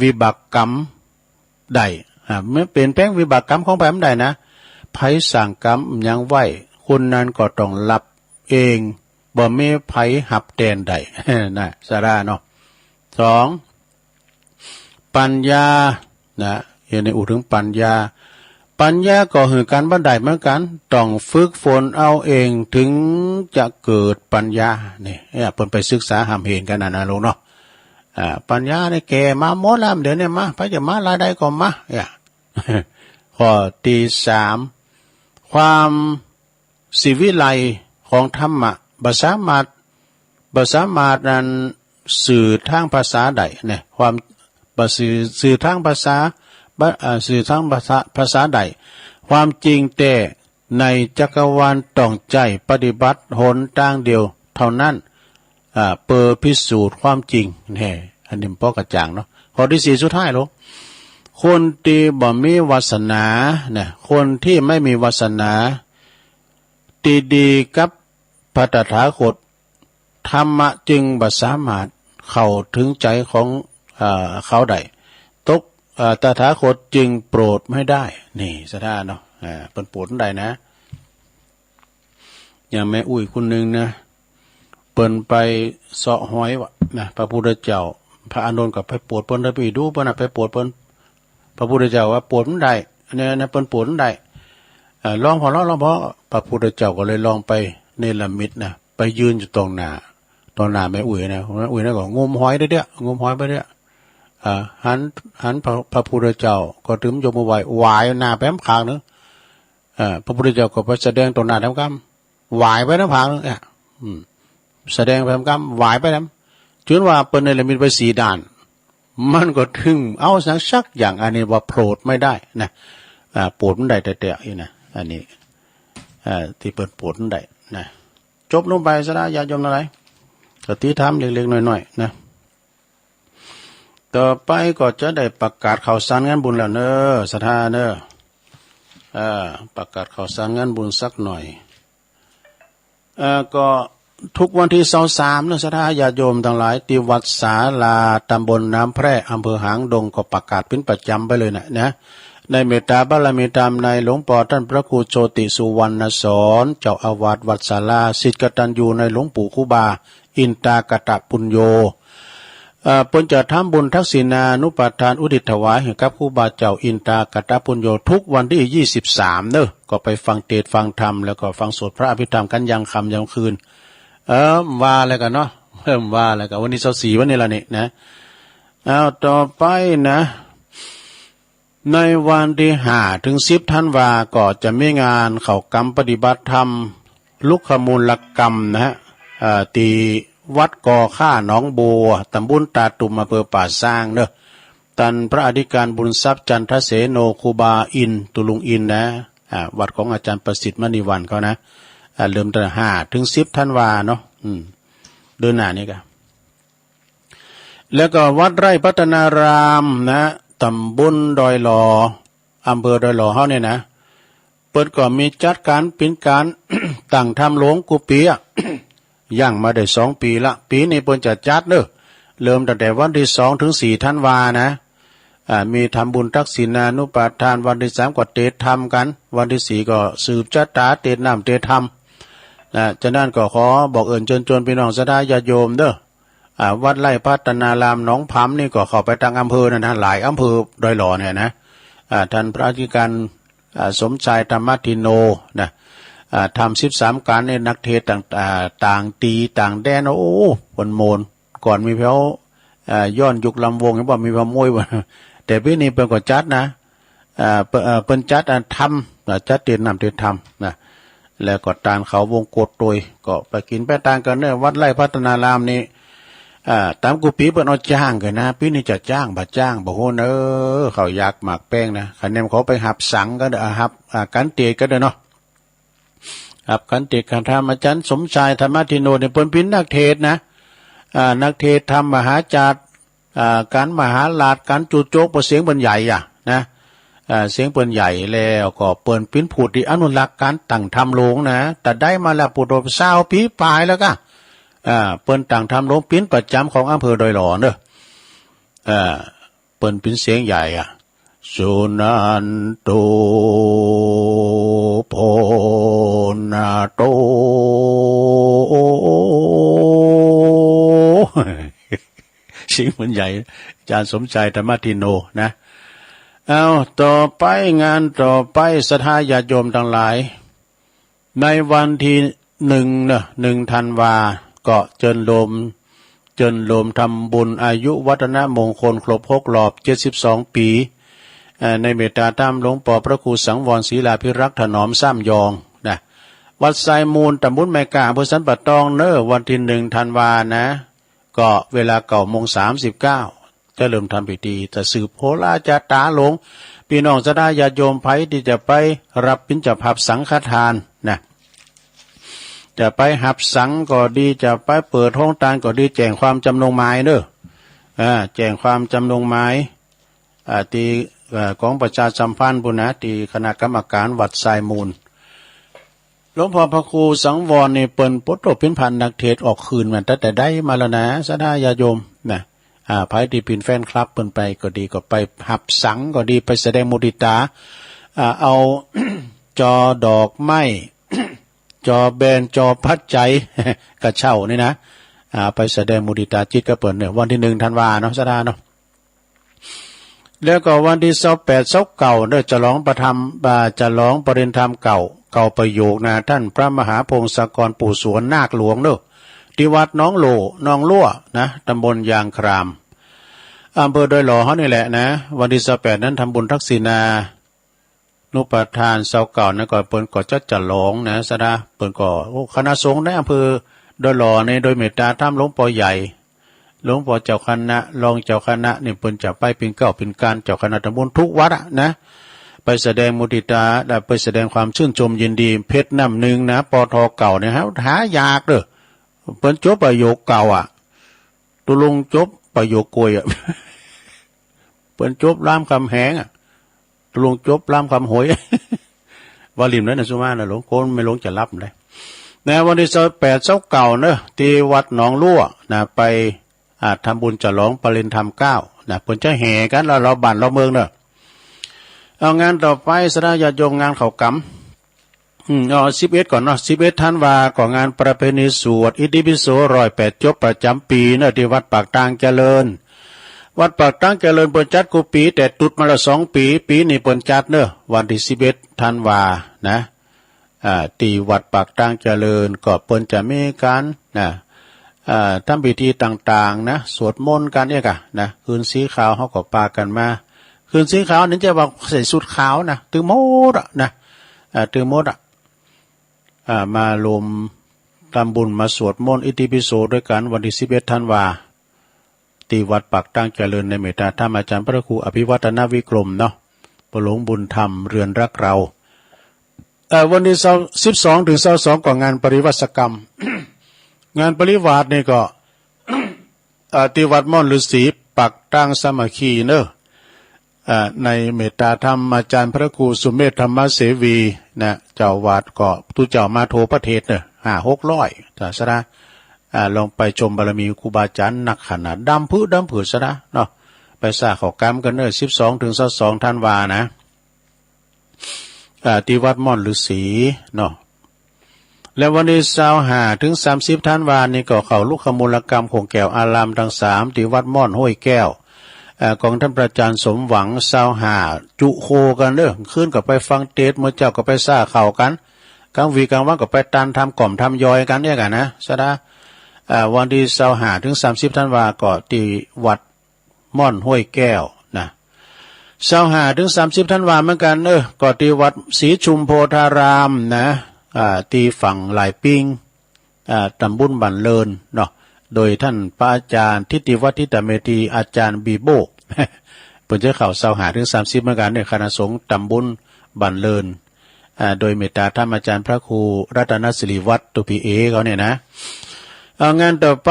วิบากกรรมได้เมื่อเปลี่ยนแปลงวิบากกรรมของไปมันได้นะไผสั่งกรรมยังไหวคนนั้นก็ต้องรับเองบ่มีไผหับแทนได้นะสาระเนาะ2ปัญญานะเห็นในอุถึงปัญญาก็คือการบันไดเหมือนกันต้องฝึกฝนเอาเองถึงจะเกิดปัญญานี่เพิ่นไปศึกษาหำเห็นกันนะลูกเนาะปัญญาเนี่ยแก่มาหมดแล้วเดี๋ยวนี้มาพระจะมาลาใดก็มาข้อที่3ความสิวิไลของธรรมะบ่สามารถนั้นสื่อทางภาษาใดเนี่ยความสื่อทางภาษาสื่อทางภาษาใดความจริงแต่ในจักรวาลต้องใจปฏิบัติหนทางเดียวเท่านั้นเปิดพิสูจน์ความจริงเนี่ยอันนี้พอกระจ่างเนาะข้อที่4สุดท้ายลูกคนที่บ่มีวาสนาเนี่ยคนที่ไม่มีวาสนาดีๆกับพระตถาคตธรรมะจึงบ่สามารถเข้าถึงใจของเขาได้ตถาคตจึงโปรดไม่ได้นี่สถานเนาะเป็นโปรดได้นะอย่างแม่อุ้ยคนหนึ่งนะเปิ้นไปเสาะหอยวะนะพระพุทธเจ้าพระอานนท์กับไปโปรดเปิ้นได้ไปดูเปิ้นไปโปรดเปิ้นพระพุทธเจ้าว่าโปรดมันได้เนี่ยนะเปิ้นโปรดมันได้ลองพอพระพุทธเจ้าก็เลยลองไปเนรมิตนะไปยืนอยู่ตรงหน้าแม่อุ้ยนะแม่อุ้ยนะก็งมหอยได้เด้องมหอยไปเด้อหันพระพุทธเจ้าก็ถึงยกมือไหว้หน้าแป้มขางนึงพระพุทธเจ้าก็ไปแสดงตรงหน้าแป้มกำไหว้ไปน้ำผางนึงแสดงแป้มกำไหว้ไปน้ำจนว่าเปิ้นเนรมิตไป4ด่านมันก็ถึงเอาสักอย่างอันนี้ว่าโปรดไม่ได้นะโปรดมันได้แต่อีนะอันนี้ที่เปิดโปรดมันได้นะจบลงไปซะนะญาติโยมอะไรกติธรรมเล็กๆน้อยๆนะต่อไปก็จะได้ประกาศข่าวสารงานบุญแล้วเนอะศรัทธาเนอะประกาศข่าวสารงานบุญสักหน่อยก็ทุกวันที่23นะศรัทธาญาติโยมทั้งหลายที่วัดศาลาตำบลน้ำแพร่อำเภอหางดงก็ประกาศเป็นประจำไปเลยนะในเมตตาบารมีตามในหลวงปู่ท่านพระครูโชติสุวรรณสอนเจ้าอาวาสวัดศาลาศิษย์กตัญญูในหลวงปู่ครูบาอินตากตปุญโญปนจะทำบุญทักษิณานุปทานอุทิศถวายให้กับครูบาเจ้าอินตากตปุญโญทุกวันที่23เนอะก็ไปฟังเทศน์ฟังธรรมแล้วก็ฟังสวดพระอภิธรรมกันยังค่ำยังคืนว่าอะไรกันเนาะเพิ่มว่าอะไรกันวันนี้24วันนี้ละนี่นะเอาต่อไปนะในวันที่5ถึง10ธันวาก็จะมีงานเข้ากรรมปฏิบัติธรรมลุกขมูลกรรมนะฮะตีวัดกอข้าหนองบัวตำบลตาตุ่มอำเภอป่าสร้างเนอะท่านพระอธิการบุญทรัพย์จันทเสโนครูบาอินตุลุงอินนะวัดของอาจารย์ประสิทธิ์มณีวันเขานะเริ่มตั้ง5ถึง10ธันวาเนาะเดือนหน้านี้ก็แล้วก็วัดไร่พัฒนารามนะตำบลดอยหลออำเภอดอยหลอเขาเนี่ยนะเปิดก็มีจัดการเป็นการ ตั้งทำหลวงกุปีย่างมาได้2 ปีละปีนี้เปิ้นจะจัดเนอะเริ่มตั้งแต่วันที่2ถึง4ธันวานะ มีทำบุญทักษิณานุปาทานวันที่3ก็เทศธรรมกันวันที่4ก็สืบชะตาเทศน้ำเทศธรรมฉะนั้นก็ขอบอกเอิญเชิญชวนพี่น้องศรัทธาญาติโยมเด้อวัดไร่พัฒนารามหนองผำนี่ก็เข้าไปทางอำเภอนะหลายอำเภอดอยหล่อเนี่ยนะท่านพระอธิการสมชายธรรมทิโนนะทำ13การในนักเทศต่างตีต่างแดนโอ้ปนโมนก่อนมีเพลย้อนยุคลำวงยังบอกมีพมวยแต่พี่นี่เป็นก็จัดนะเป็นจัดทำจัดเตียนนำเตียนทำนะแล้วก็ตานเขาวงกดโดยก็ไปกินไปตานกันเนี่ยวัดไร่พัฒนารามนี่ตามกูปีเปิ้นเอาจ้างกันนะปีนี้จะจ้างบ่จ้างบ่โหนเขาอยากหมากแป้งนะคันแนมเขาไปหับสังก็ได้หับกันเตก็ได้เนาะหับกันเตกันธรรมอาจารย์สมชายธรรมทิโนเนี่ยเปิ้นเป็นนักเทศนะนักเทศทำมหาจารย์การมหาลาดการจุโจกเสียงเปิ้นใหญ่นะเสียงเปิ้นใหญ่แล้วก็เปิ้นเป็นผู้ที่อนุรักษ์การตั้งธรรมโลงนะแต่ได้มาแล้วปุโต20 ปีปลายแล้วก็เปิ้นตั้งธรรมโลงปิ้นประจำของอำเภอดอยหล่อเด้อเปิ้นเป็นเสียงใหญ่สุนันโตโพนาโตเสียงมันใหญ่อาจารย์สมชายธรรมทิโนนะเอาต่อไปงานต่อไปศรัทธาญาติโยมทั้งหลายในวันที่1 ธันวาก็เจริญโลมทำบุญอายุวัฒนมงคลครบ6 รอบ72 ปีในเมตตาธรรมหลวงปู่พระครูสังวรศรีลาภิรักษ์ถนอมซ้ำยองนะวัดไซมูลตำบลแม่กาอำเภอสันป่าตองวันที่1 ธันวานะก็เวลา9:39จะเริ่มทำพิธีจะสืบโหราจาตาหลงพี่น้องศรัทธาญาติโยมไผที่จะไปรับปิณฑบาตสังฆทานนะจะไปหับสังก็ดีจะไปเปิดห้องทานก็ดีแจ้งความจำนงหมายแจ้งความจำนงหมายที่ของประชาสัมพันธ์บุญนะที่คณะกรรมการวัดไซมูลหลวงพ่อพระครูสังวรนี่เปิ้นปตเป็นพันนักเทศออกคืนมันแต่ได้มาแล้วนะศรัทธาญาติโยมนะไผที่เป็นแฟนคลับเปิ้นไปก็ดีก็ไปหับสังก็ดีไปแสดงมุทิตาเอา จอดอกไม้ จอแบนจอพัดใจ กระเช่านี่นะไปแสดงมุทิตาจิตก็เปิ้นเนี่ยวันที่1 ธันวาเนาะศรัทธาเนาะแล้วก็วันที่28 เก่าจะร้องประธรรมจะร้องปริญธรรมเก่าประโยคนะท่านพระมหาพงศกรปู่สวนนาคหลวงที่วัดน้องลั่วนะตำบลยางครามอำเภอดอยหล่อเขานี่แหละนะวันที่28นั้นทำบุญทักษิณานุปทานเก่านะก่อนเปิ้นก็จะร้องนะสะดาเปิ้นก็คณะสงฆ์ในอำเภอดอยหล่อในโดยเมตตาธรรมหลวงปู่ใหญ่หลวงพ่อเจ้าคณะรองเจ้าคณะนี่เปิ้นจะไปเป็นเป็นการเจ้าคณะตำบลทุกวัดนะไปแสดงมุทิตาและไปแสดงความชื่นชมยินดีเพชรน้ำหนึ่งนะปทเก่าเนี่ยฮะหายากเเปิ้นจบประโยคเก่าตุลงจบประโยคกวยเปิ้นจบรามคำแหงตุลงจบรามคำหวยวาลิมนั้นนะสุมานะหลวงโกนไม่หลงจะรับเลยในวันที่28 เก่าที่วัดหนองลั่วนะไปทำบุญฉลองปริญธรรม9นะเพิ่นจะแห่กันเราบ้านเราเมืองเอางานต่อไปศรัทธาญาติโยมงานเขากำ11ก่อน11 ธันวาก็งานประเพณีสวดอิติปิโส108 จบประจำปีที่วัดปากตางเจริญวัดปากตางเจริญเปิ้นจัดกูปีแต่ตุดมาละ2 ปีนี้เปิ้นจัดวันที่11 ธันวานะที่วัดปากตางเจริญก็เปิ้นจะมีการทำพิธีต่างๆนะสวดมนต์กันเนี่ยนะคืนสีขาวเขาก็ปากันมาคืนสีขาวนี่จะบอกใส่ชุดขาวนะตือโมดนะตือโมดมารวมทำบุญมาสวดมนต์อิติปิโสด้วยกันวันที่11 ธันวาที่วัดปากตั้งเจริญในเมตตาธรรมอาจารย์พระครูอภิวัฒนวิกรมเนาะประหลวงบุญธรรมเรือนรักเราวันที่12 ถึง 22ก็งานปริวัติกรรม งานปริวาสนี่ก็ที่วัดม่อนฤาษีปักตั้งสามัคคีในเมตตาธรรมอาจารย์พระครูสุเมธธรรมเสวีนะเจ้าวาดก็ตุเจ้ามาโทประเทศ500-600ถ้าซะนะลองไปชมบารมีครูบาอาจารย์นักขนาดดำผืชนะเนาะ ไปสร้างเขากำกันเนอะ12 ถึง 22 ธันวานะที่วัดม่อนฤาษีเนาะและวันที่25 ถึง 30 ธันวานี่ก็เข้าลูกขมูลกรรมของแก้วอารามทั้ง3ที่วัดม่อนห้วยแก้วของท่านประจารย์สมหวัง25จุโคกันเด้อขึ้นกับไปฟังเทศน์มื้อเจ้าก็ไปซ่าเข้ากันกลางวีกลางวันก็ไปตันทำกล่อมทำยอยกันเนี่ยกันนะซะนะวันที่25 ถึง 30 ธันวาก็ที่วัดม่อนห้วยแก้วนะ25 ถึง 30 ธันวาเหมือนกันก็ที่วัดศรีชุมโพธารามนะที่ฝั่งหลายปิงตำบลบันเลินเนาะโดยท่านพระอาจารย์ทิติวัฒน์ทิตเมธีอาจารย์บีโบเปิ่นจะเข้า25 ถึง 30เหมือนกันในคณะสงฆ์ตำบลบันเลินโดยเมตตาท่านอาจารย์พระครูรัตนศิริวัฒน์ตุพีเอเขาเนี่ยนะงานต่อไป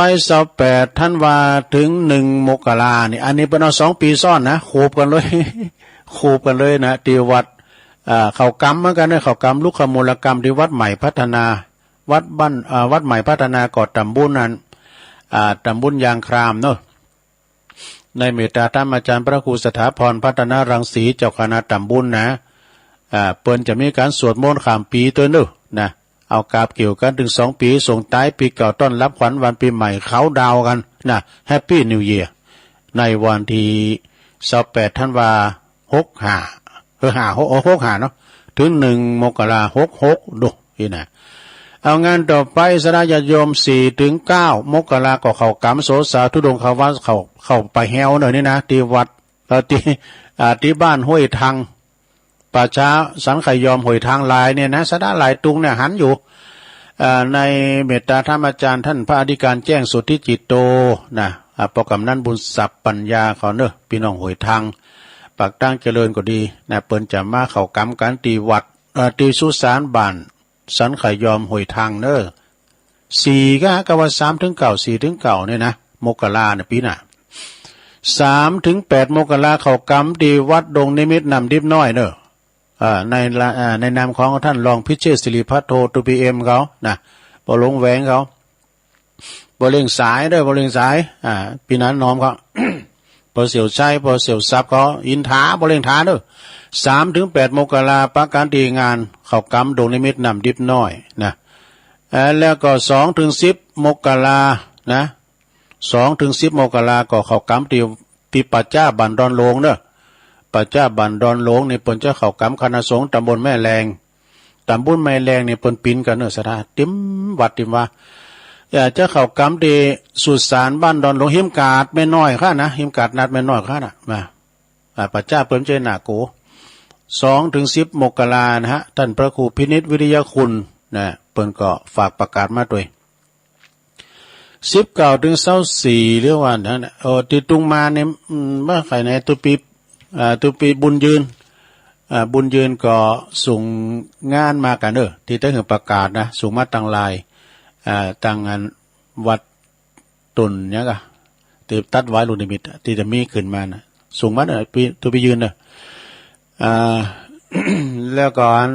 28 ธันวาถึง1 มกราเนี่ยอันนี้เป็นเอา2 ปีซ้อนนะโคบกันเลยโคบกันเลยนะที่วัดเขากำเหมือนกันนะเขากำลูกขมูลกรรมที่วัดใหม่พัฒนาวัดบ้านวัดใหม่พัฒนาก่อตำบลนั้นตำบลยางครามเนาะในเมตตาท่านอาจารย์พระครูสถาพรพัฒนารังสีเจ้าคณะตำบลนะเปิ้นจะมีการสวดมนต์ข้ามปีตัวนึนะเอากาบเกี่ยวกันถึง2 ปีส่งท้ายปีเก่าต้อนรับขวัญวันปีใหม่เขาดาวกันนะแฮปปี้นิวเยียร์ในวันที่28 ธันวา65เนาะถึง1 มกราคม66ดูนี่นะเอางานต่อไปสระญาติโยม4 ถึง 9 มกราคมก็เข้ากรรมโสสาธุดงค์วัดเข้าไปแฮวหน่อยนี่นะที่วัดที่บ้านห้วยทังป่าช้าสันไขยอมห้วยทางลายเนี่ยนะสระลายตุงเนี่ยหันอยู่ในเมตตาธรรมอาจารย์ท่านพระอธิการแจ้งสุทธิจิตโตนะปกำนั้นบุญศัพท์ปัญญาเขาเนอะพี่น้องห้วยทางปากตั้งเจริญก็ดีนะเปิ้นจะมาเข้ากรรมกันตีวัดตีสุสานบ้านสันไขยอมห้วยทางเนอะ4ก็ว่า3 ถึง 9 4 ถึง 9เนี่ยนะมกราเนี่ยปีหน้า3 ถึง 8 มกราเข้ากรรมที่วัดดงนิมิตนำดิบน้อยเนอะในนามของท่านรองพิเชษฐ์ศิริพัทโทตุพีเอ็มเขานะบ่ลงแหวงเขาบ่เล่งสายด้วยบ่เล่งสายปีนั้นน้อมเขา พอเสียวชัยพอเสียวซับเขาอินทาบ่เล่งทาด้วย3 ถึง 8 มกราประการดีงานเข้ากรรมดงนิมิตนำดิบน้อยนะแล้วก็2 ถึง 10 มกรานะ2 ถึง 10 มกราก็เข้ากรรมที่ปัจจ้าบันดอนโลงเด้อปัจจ้าบันดอนโลงในเปิ้นจะเข้ากรรมคณะสงฆ์ตำบลแม่แรงตำบลแม่แรงนี่เปิ้นปินกันเนอะสถาติมวัดติมว่าอยากจะเข้ากรรมที่สุสานบ้านดอนโลงหิมกาดแม่น้อยค่ะนะหิมกาดนัดแม่น้อยค่ะน่ะมาปัจจ้าเปิ้นเจหน้าโก2 ถึง 10 มกรานะฮะท่านพระครูพินิจวิริยคุณนะเปิ้นก็ฝากประกาศมาด้วย19 ถึง 24เรื่องว่านั่นติตุงมาเนี่ยว่าใครในตุปีบุญยืนก็ส่งงานมากันที่ได้ประกาศนะส่งมาตั้งลายตั้งงานวัดตุนเนี่ยก็ที่ตัดไว้ลูกนิมิตที่จะมีขึ้นมานะส่งมาตุปียืนแล้วก่อน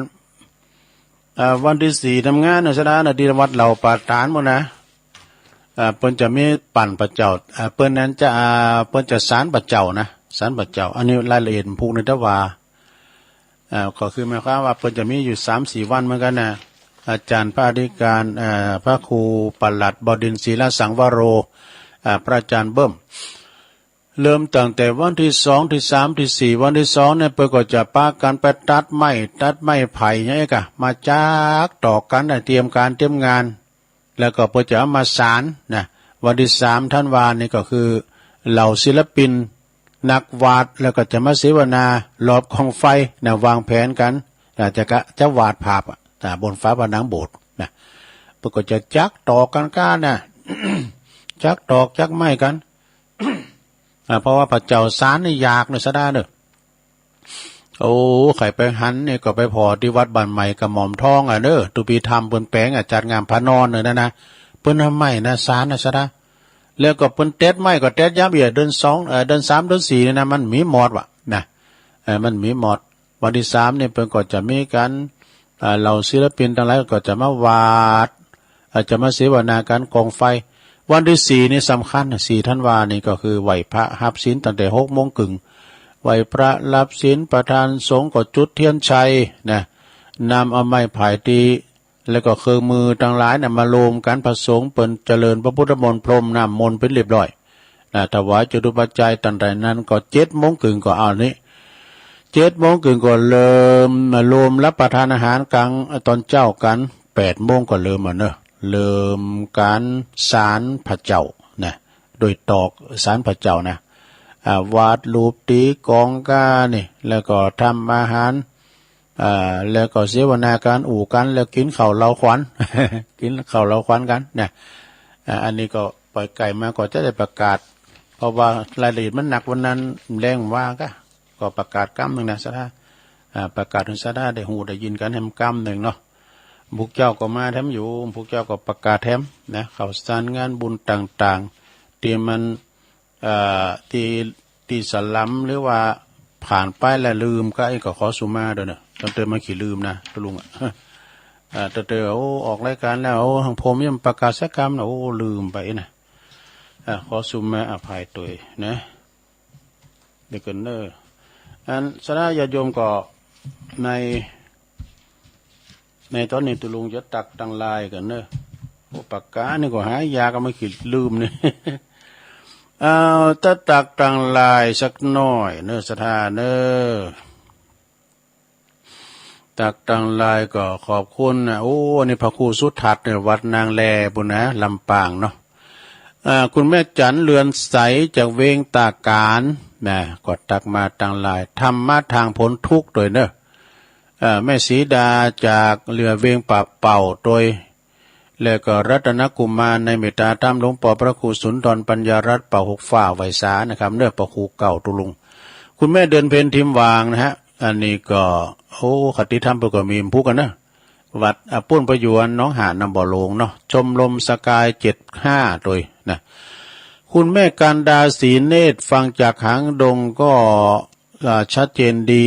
วันที่4ทำงานนะสดานะที่วัดเหล่าป่าฐานหมดนะเปิ้นจะมีปั่นประเจ้าเปิ้นนั้นจะเปิ้นจะสารประเจ้านะสารประเจ้าอันนี้รายละเอียดพูกในตะว่าก็คือหมายความว่าเปิ้นจะมีอยู่ 3-4 วันเหมือนกันนะอาจารย์พระอธิการพระครูปลัดบดินทร์ศีลสังวโรพระอาจารย์เบิ้มเริ่มตั้งแต่วันที่2ที่3ที่4วันที่2เนี่ยเปิ้นก็จะปากันไปตัดไม้ไผ่เนี่ยก็มาจากต่อกันเตรียมการเตรียมงานแล้วก็เปิ้นจะมาสารนะวันที่3 ธันวาคมนี่ก็คือเหล่าศิลปินนักวาดแล้วก็จะมาเสวนาหลอบของไฟนะวางแผนกันจะวาดภาพบนฝาผนังโบสถ์นะเปิ้นก็จะจักตอกกันก้านะ จักตอกจักไม้กัน เพราะว่าพระเจ้าสารนี่ยากนะซะได้เด้อโอ้ไข่ไปหันนี่ก็ไปพอที่วัดบ้านใหม่กับหม่อมทองเด้อตุปีธรรมเปิ้นแปลงจัดงานพระนอนนะเปิ้นทำไม้นะสารนะซะได้แล้วก็เปิ้นเต็ดไม้ก็เต็ดยามเดือนเดือน2เดือน3เดือน4นี่นะมันมีหมอดว่ะนะมันมีหมอดวันที่3นี่เปิ้นก็จะมีการเหล่าศิลปินทั้งหลายก็จะมาวาดจะมาเสวนาการกองไฟ วันที่สี่นี่สำคัญสี่ธันวานี่ก็คือไหวพระรับศีลตั้งแต่18:30ไหวพระรับศีลประธานสงฆ์ก็จุดเทียนชัยนะนำเอาไม้ไผ่ตีแล้วก็เครื่องมือทั้งหลายมารวมกันพระสงฆ์เปิ่นเจริญพระพุทธมนต์พรมน้ำมนต์เป็นเรียบร้อยนะถวายจตุปัจจัยตั้งแต่นั้นก็7:30ก็เอานี้7:30ก็เริ่มมารวมรับประทานอาหารกลางตอนเจ้ากัน8:00ก็เริ่มเนอะเริ่มการสารพระเจ้านะโดยตอกสารพระเจ้านะวาดรูปตีกองกานี่แล้วก็ทำอาหารแล้วก็เสวนาการอู่กันแล้วกินข้าวเหลาขวัญ กินข้าวเหลาขวัญกันเนี่ยอันนี้ก็ปล่อยไก่มาก็จะได้ประกาศเพราะว่ารายละเอียดมันหนักวันนั้นแรงว่าก็ประกาศกรรมหนึ่งนะสถาประกาศถึงสถาได้หูได้ยินกันแฮมกรรมหนึ่งเนาะพวกเจ้าก็มาแถมอยู่พวกเจ้าก็ประกาศแถมนะข่าวสารงานบุญต่างๆที่มันที่สลัมหรือว่าผ่านไปแล้วลืมก็ไอ้ก็ขอสุมาด้วยเนี่ยตอนเติมมาขี่ลืมนะตุลุงแต่เตอโอ้ออกรายการแล้วโอ้ทางผมยังประกาศสักคำนะโอ้ลืมไปนะขอสุมาอภัยตัวนะเด็กเนออันสนาญาโยมก็ในตอนนี้ตุลุงจะตักตังลายกันเนอะโอ้ปากกานี่ก็หายาก็ไม่ขีดลืมเนี่ยถ้าตักตังลายสักหน่อยเนอะสถานเนอะตักตังลายก็ขอบคุณนะโอ้นี่พระครูสุทัศน์เนี่ยวัดนางแลบุญนะลำปางเนาะคุณแม่จันเรือนใสจากเวงตาการนะก็ตักมาตังลายธรรมะทางพ้นทุกข์โดยเนอะแม่ศรีดาจากเรือเวงป่าเป่าโดยแล้วก็รัตนกุมารในเมตตาธรรมหลวงพ่อพระครูสุนทรปัญญารัตน์เป่าหกฝ่าไวสานะครับเนื้อพระครูเก่าตุลุงคุณแม่เดินเพนทิมวางนะฮะอันนี้ก็โอ้คติธรรมก็มีพูกกันนะวัดปุ้นประยวนน้องหานำบ่อลงเนาะชมลมสกาย75โดยนะคุณแม่การดาศรีเนตรฟังจากหางดงก็ชัดเจนดี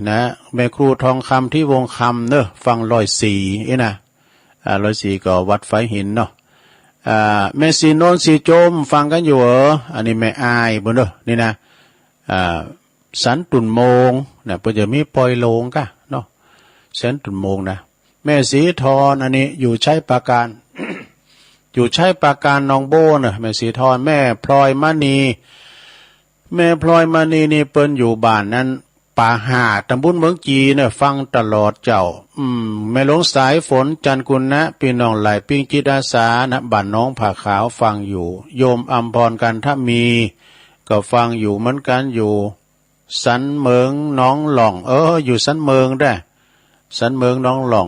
นะแม่ครูทองคำที่วงคำเนอะฟัง104นะ104ก็วัดไฟหินเนาะแม่สีโนนสีโจมฟังกันอยู่อันนี้แม่อายบนเด้อนี่นะสันตุนโมงนะเพื่อจะมีปล่อยโลงกะเนาะสันตุนโมงนะแม่สีทอนอันนี้อยู่ใช้ปราการ อยู่ใช้ปราการนองโบนะแม่สีทอนแม่พลอยมณีแม่พลอยมณีนี่เปิ้นอยู่บ้านนั้นป่าหาตำบลเมืองจีเนี่ยฟังตลอดเจ้าแม่หลวงสายฝนจันกุลนะพี่น้องหลายปิ้งจิตอาสานะบ้านน้องผ่าขาวฟังอยู่โยมอัมพรกันถ้ามีก็ฟังอยู่เหมือนกันอยู่สันเมืองน้องหล่องอยู่สันเมืองได้สันเมืองน้องหล่อง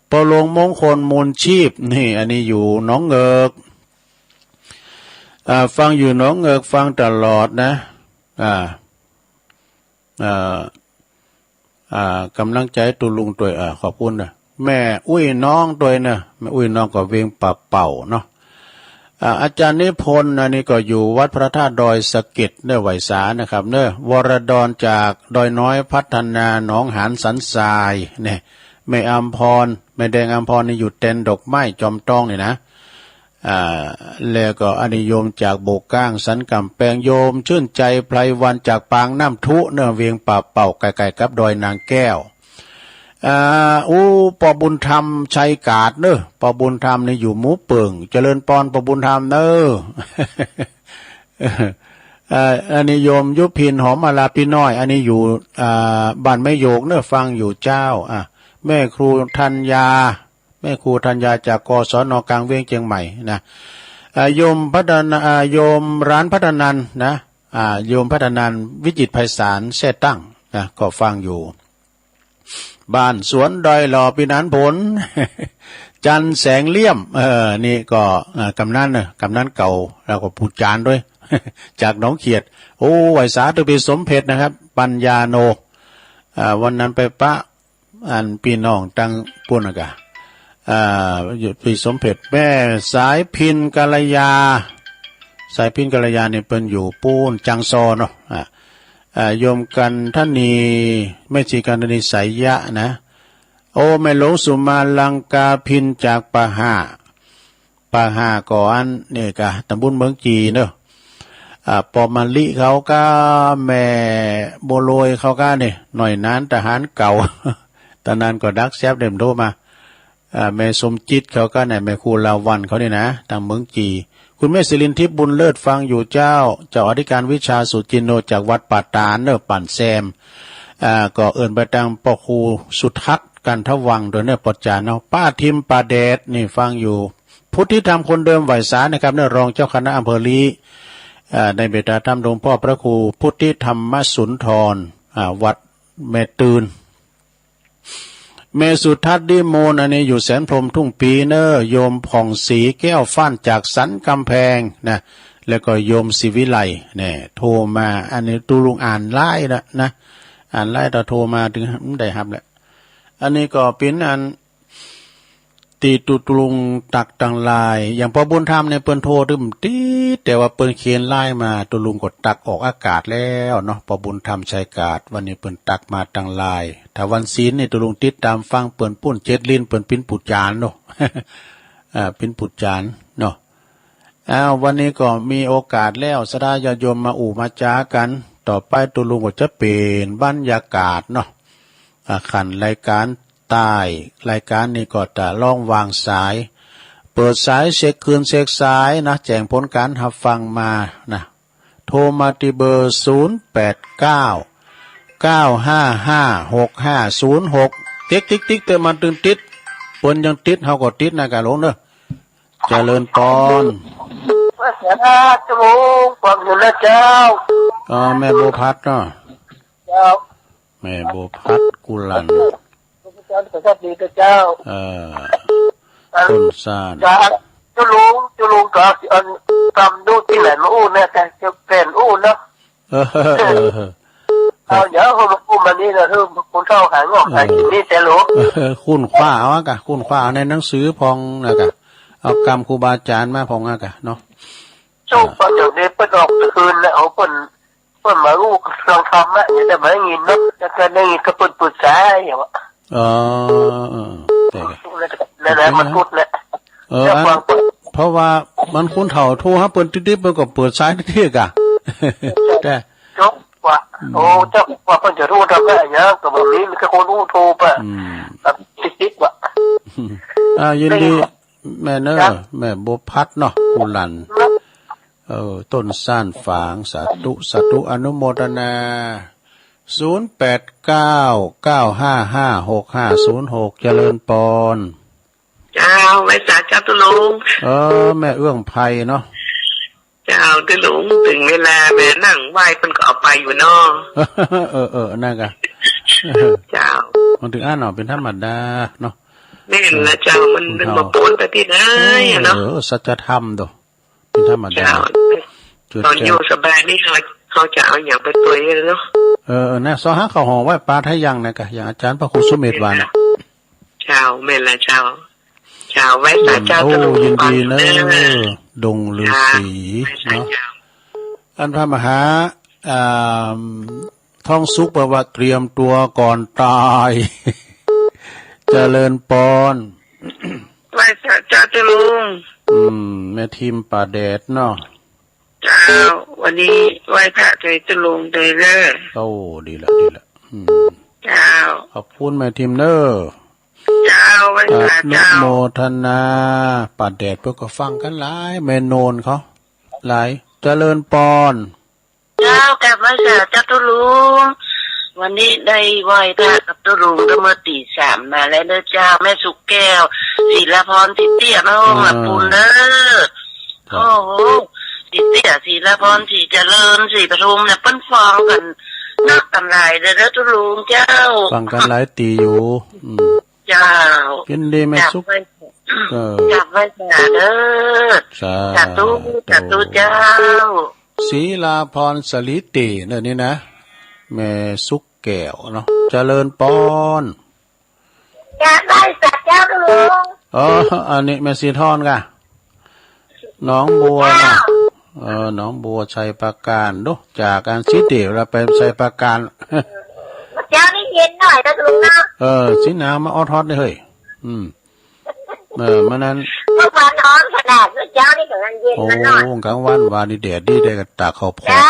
ปอลงมงคลมูลชีพนี่อันนี้อยู่น้องเงิกฟังอยู่น้องเงิกฟังตลอดนะกำลังใจตุลุงตัวขอบคุณนะแม่อุ้ยน้องตัวนะแม่อุ้ยน้องก็เวียงป่าเป่าเนาะอาจารย์นิพนธ์อันนี้ก็อยู่วัดพระธาตุดอยสะเก็ดเนื้อไหวสานะครับเนื้อวรดรจากดอยน้อยพัฒนาหนองหานสันทรายเนี่ยแม่อัมพรแม่แดงอัมพรนี่อยู่เต็นดอกไม้จอมต้องนี่นะแล้วก็อนิยมจากโบกก้างสันกำแปงโยมชื่นใจไพรวันจากปางน้ำทุเนื้อเวียงป่าเป่าไก่กับดอยนางแก้วปอบุญธรรมชัยกาดเนอะปอบุญธรรมนี่อยู่หมูเปิ่งเจริญปอนปอบุญธรรมเนอะอันนี้โยมยุพินหอมมาลาปีน้อยอันนี้อยู่บ้านแม่โยกเนอะฟังอยู่เจ้าแม่ครูธัญญาแม่ครูธัญญาจากกศน.กลางเวียงเชียงใหม่นะโยมพัฒนาโยมร้านพัฒนันนะโยมพัฒนันวิจิตรไพศาลแท้ตั้งนะก็ฟังอยู่บ้านสวนดอยหล่อปีนันผล จันแสงเลี่ยมนี่ก็กำนันกำนันเก่าแล้วก็ผู้จานด้วย จากหนองเขียดโอ้ไหวสาตุปีสมเพชรนะครับปัญญาโนวันนั้นไปปะอันพี่น้องตั้งปุ่นกะหยุดปีสมเพชรแม่สายพินกัลยาสายพินกัลยาเนี่ยเป็นอยู่ปูนจังซอเนาะโยมกันท่านนีไม่ชีกันนิสัยยะนะโอ้แม่หลวงสุมาลังกาพินจากปะหา าหาก่อนนี่กะตำบลเมืองจีเนอะปอมะลิเขาก็แม่โบโลยเขาก็นี่หน่อยนั้นทหารเก่า ตอนนั้นก็ดักแซบเดมโทมาแม่สมจิตเขาก็เนี่ยแม่ครูลาวันเขานี่นะทางเมืองจีคุณแม่ศิรินทิพย์บุญเลิศฟังอยู่เจ้าอธิการวิชาสุจินโนจากวัดป่าตาลเนอะปั่นแซมก็เอิ่นไปทางปอครูสุทัศน์กันทวังโดยเนอะปจานเนาะป้าทิมป้าแดดนี่ฟังอยู่พุทธิธรรมคนเดิมไหวสานะครับเนอะรองเจ้าคณะอำเภอลีในเบตาธรรมหลวงพ่อพระครูพุทธิธรรมสุนทรวัดแม่ตื่นเมสุทัศน์ดิโมนอันนี้อยู่แสนพรมทุ่งปีเนอโยมผ่องศรีแก้วฟ้านจากสันกำแพงนะแล้วก็โยมศิวิไลเนี่ยโทรมาอันนี้ตูลุงอ่านไล่นะอ่านไล่แต่โทรมาถึงได้ครับแหละอันนี้ก็เป็นอันตีตุลุงตักตังลายอย่างพอบุญธรรมในเปิ้นโทรดึมตีแต่ว่าเปิ้นเขียนไล่มาตุลุงกดตักออกอากาศแล้วเนาะพอบุญธรรมชัยกาศวันนี้เปิ้นตักมาตังลายถ้าวันศีลนี่ตุลุงติดตามฟังเปิ้นปุ้นเจ็ดลิ้นเปิ้นปิ้นปุจจานเนาะ ปิ้นปุจจานเนาะวันนี้ก็มีโอกาสแล้วสดาญาโยมมาอู่มาจ้ากันต่อไปตุลุงก็จะเป็นบรรยากาศเนาะขันรายการใต้รายการนี้ก็จะล่องวางสายเปิดสายเช็คคืนเช็คสายนะแจ้งผลการรับฟังมานะโทรมาที่เบอร์0899556506ติ๊กเติมมันตื่นติดปนยังติดเฮาก็ติดนะกะหลงเด้อเจริญปอนพระสาธุลุงฟังอยู่แล้วเจ้าแม่โบพัดเนาะเจ้าแม่โบพัดกุลันเจ้าสุขภาพดีเจ้าต้นซ่านจุลุงก็ทำดูที่ไหนมาอู้เนี่ยแต่จะเป็นอู้เนาะเดี๋ยวเขามาอู้มานี่นะทุกคนเข้าหางอกหายนี่แต่รู้คุณคว้าเอากะคุณคว้าในหนังสือพองนะกะเอากรรมครูบาอาจารย์มาพองกะเนาะช่วงตอนเดี๋ยวนี้เปิดออกคืนแล้วเอาเปิดมาอู้ลองทำอ่ะอย่าได้มายินเนาะจะเกิดได้ยินก็เปิดปรึกษาอย่างว่าแต่นั่นมันพูดแหละเพราะว่ามันคุณเถ่าโทรฮะเปิดติ๊บๆมันก็เปิดสายที่กะแต่จบว่าโอ้เจ้าว่าเพิ่นจะรู้ทำได้ยังก็แบบนี้มันก็คนอู้โทรป่ะติ๊บว่ะยินดีแม่เนอแม่โบพัดเนาะกุลันต้นซ่านฝางสาธุอนุโมทนา0899556506เจริญปอนเจ้าไว้สาเจ้าตุลุงแม่เอื้องไพเนาะเจ้าตุลุงถึงเวลาแม่นั่งไหว้เพิ่นก็เอาไปอยู่เนาะนั่นกะเจ้ามันถึงอ่านเนาะเป็นธรรมดาเนาะนี่แหละเจ้ามันมาปนไปที่ไหนเนาะสัจธรรมโตเป็นธรรมดาตอนอยู่สบายนี่เขาจะเอาอย่างไปตัวเนาะนะซอหาเขาห่อไว้ปลาไทยยังนะกะอย่างอาจารย์พระครูสุเมธวานะเจ้าแม่ละเจ้าไว้สาเจ้าตลอดยินดีเนอะดงฤาษีเนาะอันพระมหาท่องสุขประวัติเตรียมตัวก่อนตายเจริญปอนไว้สาเจ้าตลุงแม่ทีมป่าแดดเนาะเจ้าวันนี้ไหว้พระใจตลุงเลยเด้อดีละเจ้าขอบคุณแม่ทีมเนอะเจ้าไว้สาเจ้าโมทนาป่าแดดเพื่อก็ฟังกันหลายแม่โนนเขาหลายเจริญปอนเจ้ากลับมาสาเจ้าตลุงวันนี้ได้ไหว้พระกับตลุงก็เมื่อตี 3มาแล้วเด้อเจ้าแม่สุกแก้วศิลพรสิเตี้ยมาห้องมาปูนเด้อโอ้โหสิเตี้ยศิลพรสิเจริญสิปทุมเนี่ยเปิ้นฟ้องกันนักกันหลายเด้อตลุงเจ้าฟังกันหลายตีอยู่เจ้ายินดีแม่สุกจับไว้สาเด้อจับตู้เจ้าศิลาพรสลิติเนี่ยนี่นะแม่สุกแก้วเนาะเจริญปอนอยากได้สักเจ้าลุงอันนี้แม่สีทอนกะน้องบัวนะน้องบัวชัยประการดูจากการสิเดียวเราไปชัยประการเจ้านี่เย็นหน่อยนะลุงนะสิน้ำมาออทอดได้เฮ้ยมันนั้นเมื่อวาน นอนขนาดเช้านี่กำลังเย็นมันนอนโอ้กลางวันวานนี่แดดดีได้กับตากเขาพอ จ้า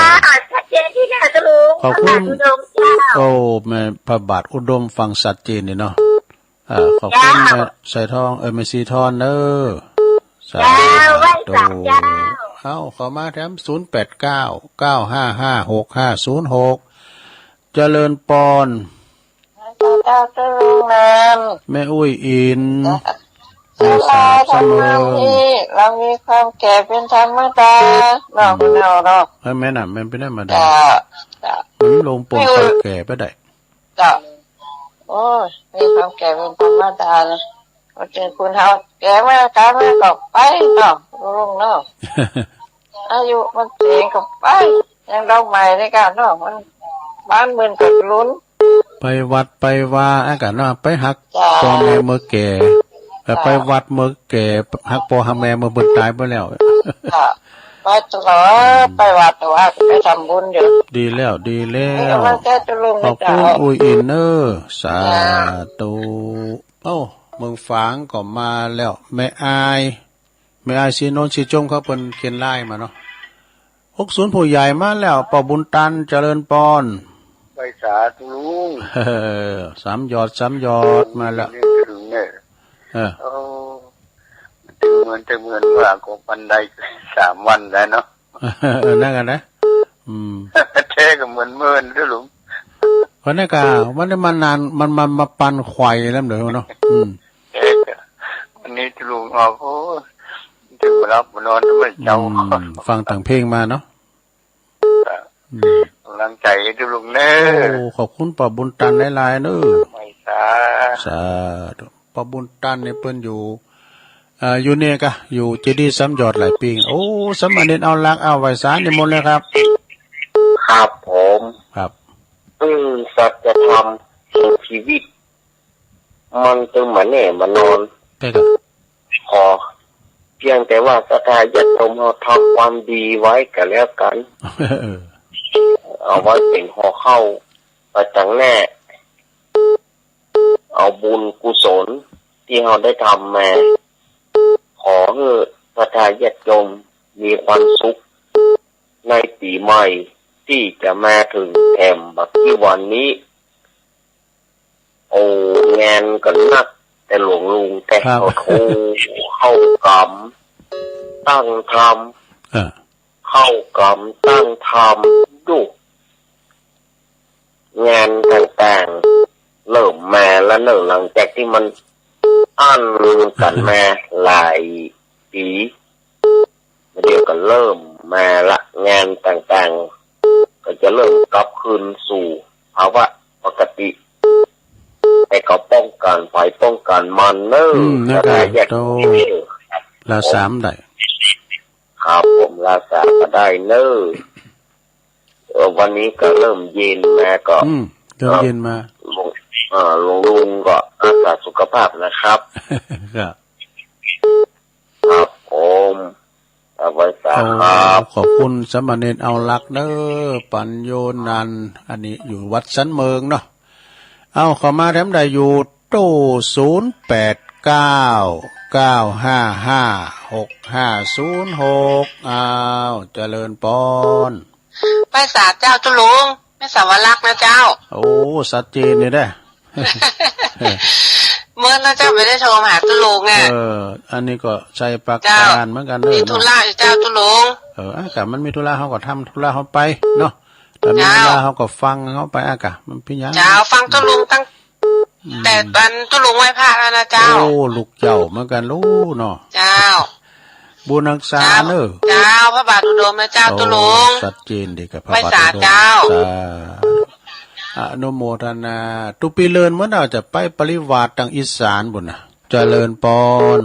ชัดเจนที่แน่จะรู้ขอบคุณอุดมเจ้าโอ้แม่พระบาทอุดมฟังชัดเจนนี่เนาะขอบคุณแม่ใส่ทองแม่สีทอนเด้อสาธุเข้ามาแถม0899556506เจริญปอนเจ้าตลุงนานแม่อุ้ยอินเสมอเรามีความแก่เป็นธรรมดาเนาะแม่น่ะแม่เป็นธรรมดามันลงปนความแก่ไปได้จ้ะโอ้ยมีความแก่เป็นธรรมดานะพอเจอคุณเฮาแก่มากการมาก็ไปเนาะลุงเนาะอายุมันเองก็ไปยังดอกใหม่ในการเนาะมันบ้านเมืองก็ลุ้นไปวัดไปว่าอากาศเนาะไปหักพ่อแม่เมื่อแก่ไปวัดเมื่อแก่หักพ่อหักแม่เมื่อเบิ่นตายไปแล้วไปตลอดไปวัดแต่ว่าไปทำบุญอยู่ดีแล้วขอบคุณอุ้ยอินเนอร์สาธุเมืองฝางก็มาแล้วแม่อายสีโนนสีจงเขาเป็นเขียนไล่มาเนาะ60ผู้ใหญ่มาแล้วปอบุญตันเจริญปอนไปสาธุลุงสามยอดมาแล้วถึงเนี่ยเหมือนว่าก็บันได3 วันแล้วเนาะนั่นกันนะแท้ก็เหมือนด้วยลุงวันนี้ก็วันนี้มันนานมันมาปันควายแล้วเดี๋ยวเนาะวันนี้ลุงออกโอ้ถึงมารับมานอนด้วยเจ้าฟังต่างเพลงมาเนาะกำลังใจทุลุงเน้อขอบคุณป้าบุญตันหลายๆเน้อไม่สาธุป้าบุญตันเนี่ยเพิ่นอยู่เนี่ยกะอยู่เจดีย์ซ้ำยอดหลายปีโอ้สมณเณรเอาลักเอาไว้สารนิมนต์เลยครับครับผมครับสัจธรรมชีวิตมันตึงเหมือนเนี่ยมันนอนพอเพียงแต่ว่าศรัทธาญาติโยมเราทำความดีไว้กันแล้วกันเอาไว้เป็นห่อเข้าประจังแน่เอาบุญกุศลที่เราได้ทำมาขอให้ศรัทธาญาติโยมมีความสุขในปีใหม่ที่จะมาถึงแถมบักที่วันนี้โอ้งานกันนักแต่หลวงลุงแต่เขาโทเข้ากรรมตั้งธรรมเข้ากรรมตั้งธรรมดูงานต่างๆเริ่มมาแล้วเนื่องหลังจากที่มันอั้นกันมาหลายปีเดี๋ยวก็เริ่มมาละงานต่างๆก็จะเริ่มกลับคืนสู่ภาวะปกติแต่ก็ป้องกันไฟป้องกันมันเนิ่ได้โตละ3ได้ครับผมละ3ก็ได้เนิ่วันนี้ก็เริ่มเย็นมาก็เริ่มเย็นมาลุงก็รักษาสุขภาพนะครับครับผมเอาไว้สาครับขอบคุณสมณเณรเอาลักเด้อปัญโยนันอันนี้อยู่วัดสันเมืองเนาะเข้ามาแถมได้อยู่ตู้0899556506เจริญปอนไปสาเจ้าตุลุงไม่สาวรักนะเจ้าโอ้สัจเจนนี่ได้เมื่อนะเจ้าไม่ได้โทรมาหาตุลุงไงอันนี้ก็ใช้ปากการเหมือนกันเลยมีธุระเจ้าตุลุงอากาศมันมีธุระเขาก็ทำธุระเขาไปเนาะแต่มีธุระเขาก็ฟังเขาไปอากาศมันพี่ยังเจ้าฟังตุลุงตั้งแต่ตอนตุลุงไหว้พระแล้วนะเจ้าโอ้ลูกเจ้าเหมือนกันลูกเนาะเจ้าบุญรักษาเนอะเจ้าพระบาทอุดมนะเจ้าตุลุงชัดเจนดีกับพระบาทอุดมเจ้าอนุโมทนาตุปีเลินเมื่อเราจะไปปริวาสทางอีสานบุญนะเจริญปอน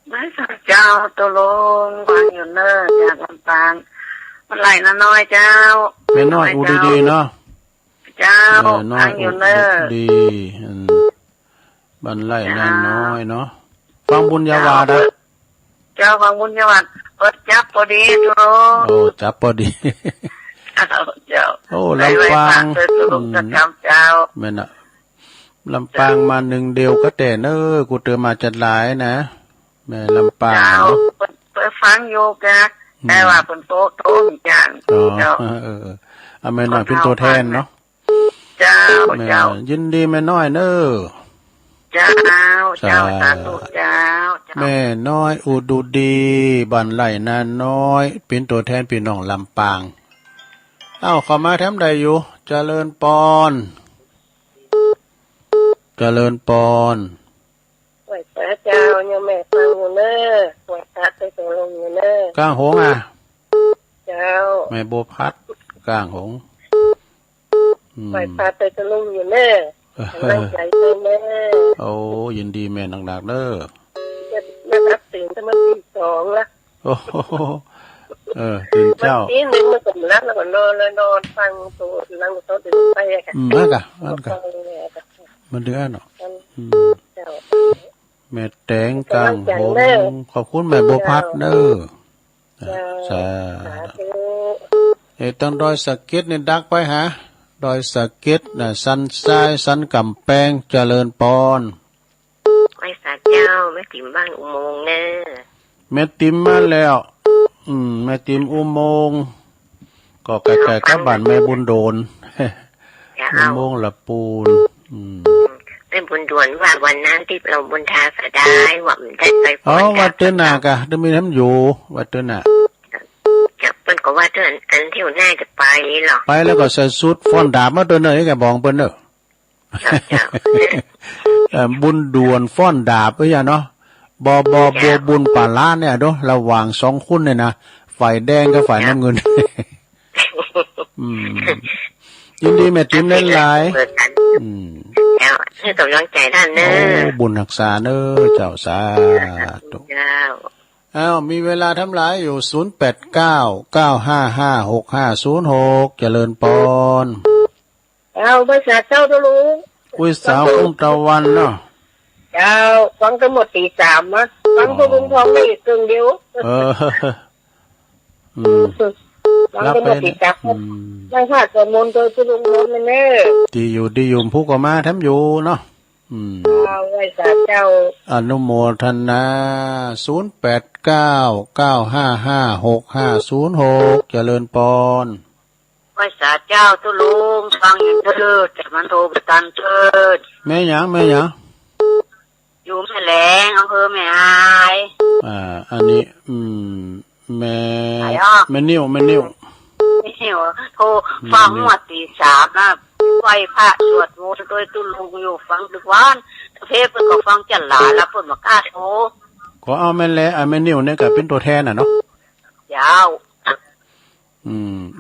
ไม่สาเจ้าตุลุงวางอยู่เนอะจากลำปางมันไหลน้อยเจ้าไม่น้อยอุดีๆเนาะเจ้าน้อยอยู่เนอะดีบันไล่น้อยเนาะฟังบุญญาวาดเจ้าฟังบุญญาวาดเปิดจับพอดีตุลุงโอ้จับพอดีเจ้าโอ้ลำปางแม่น่ะลำปางมา1เดียวก็แต่เนอกูเตือมาจัดหลายนะ แม่ลำปาง เจ้า เนาะ เปิดฟังโยกะแต่ว่าเป็นโตอีกอย่าง อ๋อ เจ้า เอาแม่น้อยเป็นตัวแทนเนาะ เจ้า แม่ เจ้า ยินดีแม่น้อยเน้อ เจ้าเจ้าสาธุเจ้าเจ้า แม่น้อยอุดุดีบ้านไร่นาน้อยเป็นตัวแทนพี่น้องลำปางเอ้าเข้ามาแถมใดอยู่เจริญปอนเจริญปอน ไหวพระเจ้ายังแม่ฟังอยู่เนอะไหวพระไปตกลงอยู่เนอะ ก้างหงอ่ะ เจ้า แม่บัวพัดก้างหง ไหวพระไปตกลงอยู่เนอะกำลังใจเธอแม่ โอ้ยินดีแม่หนักๆเด้อ จะมารับตื่นตั้งแต่ตี2ละ โอ้โหตื่น มัน เจ้า ตีหนึ่งมันก็รับแล้วก็นอนแล้วนอนฟังตัวหลังตัวตื่นไปอะค่ะ นั่นกะนั่นกะ ฟังเลยอะค่ะ มันเดือดเนาะ เจ้า แม่แตงก้างหงขอบคุณแม่บัวพัดเด้อ เจ้า สา สา ธุ ธุ ต้องดอยสะเก็ดนี่ดักไปหาดอยสะเก็ดน่ะสันทรายสันกำแพงเจริญปอน ไว้สาเจ้าแม่ติ๋มบ้านอุโมงค์เนอะ แม่ติมมาแล้ว แม่ติมอุโมงค์ก็ใกล้ๆกับบ้านแม่บุญโดน เจ้า อุโมงค์ละปูน แม่บุญด่วนว่าวันนั้นที่เราบุญทาสะได้ว่ามันได้ไป อ๋อวัดเตือนหนากะเดี๋ยวมีน้ำอยู่วัดเตือนหนา จะเปิ้นก็ว่าเตือนอันที่หัวหน้าจะไปหรอก ไปแล้วก็ใส่สุดฟ้อนดาบมาตัวเนยแกบองเปิ้นเนอะ เจ้า บุญด่วนฟ้อนดาบเอ้ยเนาะบัวบุญป่าล้านเนี่ยเนาะระหว่างสองคุณเนี่ยนะฝ่ายแดงกับฝ่ายน้ำเงิน ยินดีแม่ติ๋มเล่นหลาย เปิดกันเจ้าให้กำลังใจท่านเน โอ้ อะ บุญรักษาเนอเจ้าสาธุ เจ้า อ้าวมีเวลาทำหลายอยู่0899556506เจริญปอน เอาภาษาเจ้าตัวลุง คุยสาวกุ้งตะวันเนาะ เจ้าฟังทั้งหมดตี3มั้งฟังตัวลุงทองได้อีกครึ่งเดียว เออ ฟัง รับ ทั้งห ไป มดตี3ไม่พลาดตัวมนต์ตัวตุลุงมนต์เลยเนอะ ดีอยู่ผู้ก็มาทำอยู่เนาะเอาไว้สาเจ้า อนุโมทนา0899556506เจริญปอน ไว้สาเจ้าตุลุงฟังอยู่เถิดแต่มันโทรไปตันเถิด แม่หยัง อยู่แม่แหลงอำเภอแม่อาย อันนี้แม่นิ้ว ไม่เห็นโทรฟังหัวตี3นะไหวพระสวดมนต์โดยตุลุงอยู่ฟังทุกวันเพศเพิ่นก็ฟังจันหลาแล้วเพิ่นบ่กล้าโทร ก็เอาแม่แลแม่นิ้วเนี่ยก็เป็นตัวแทนน่ะเนาะ ยาว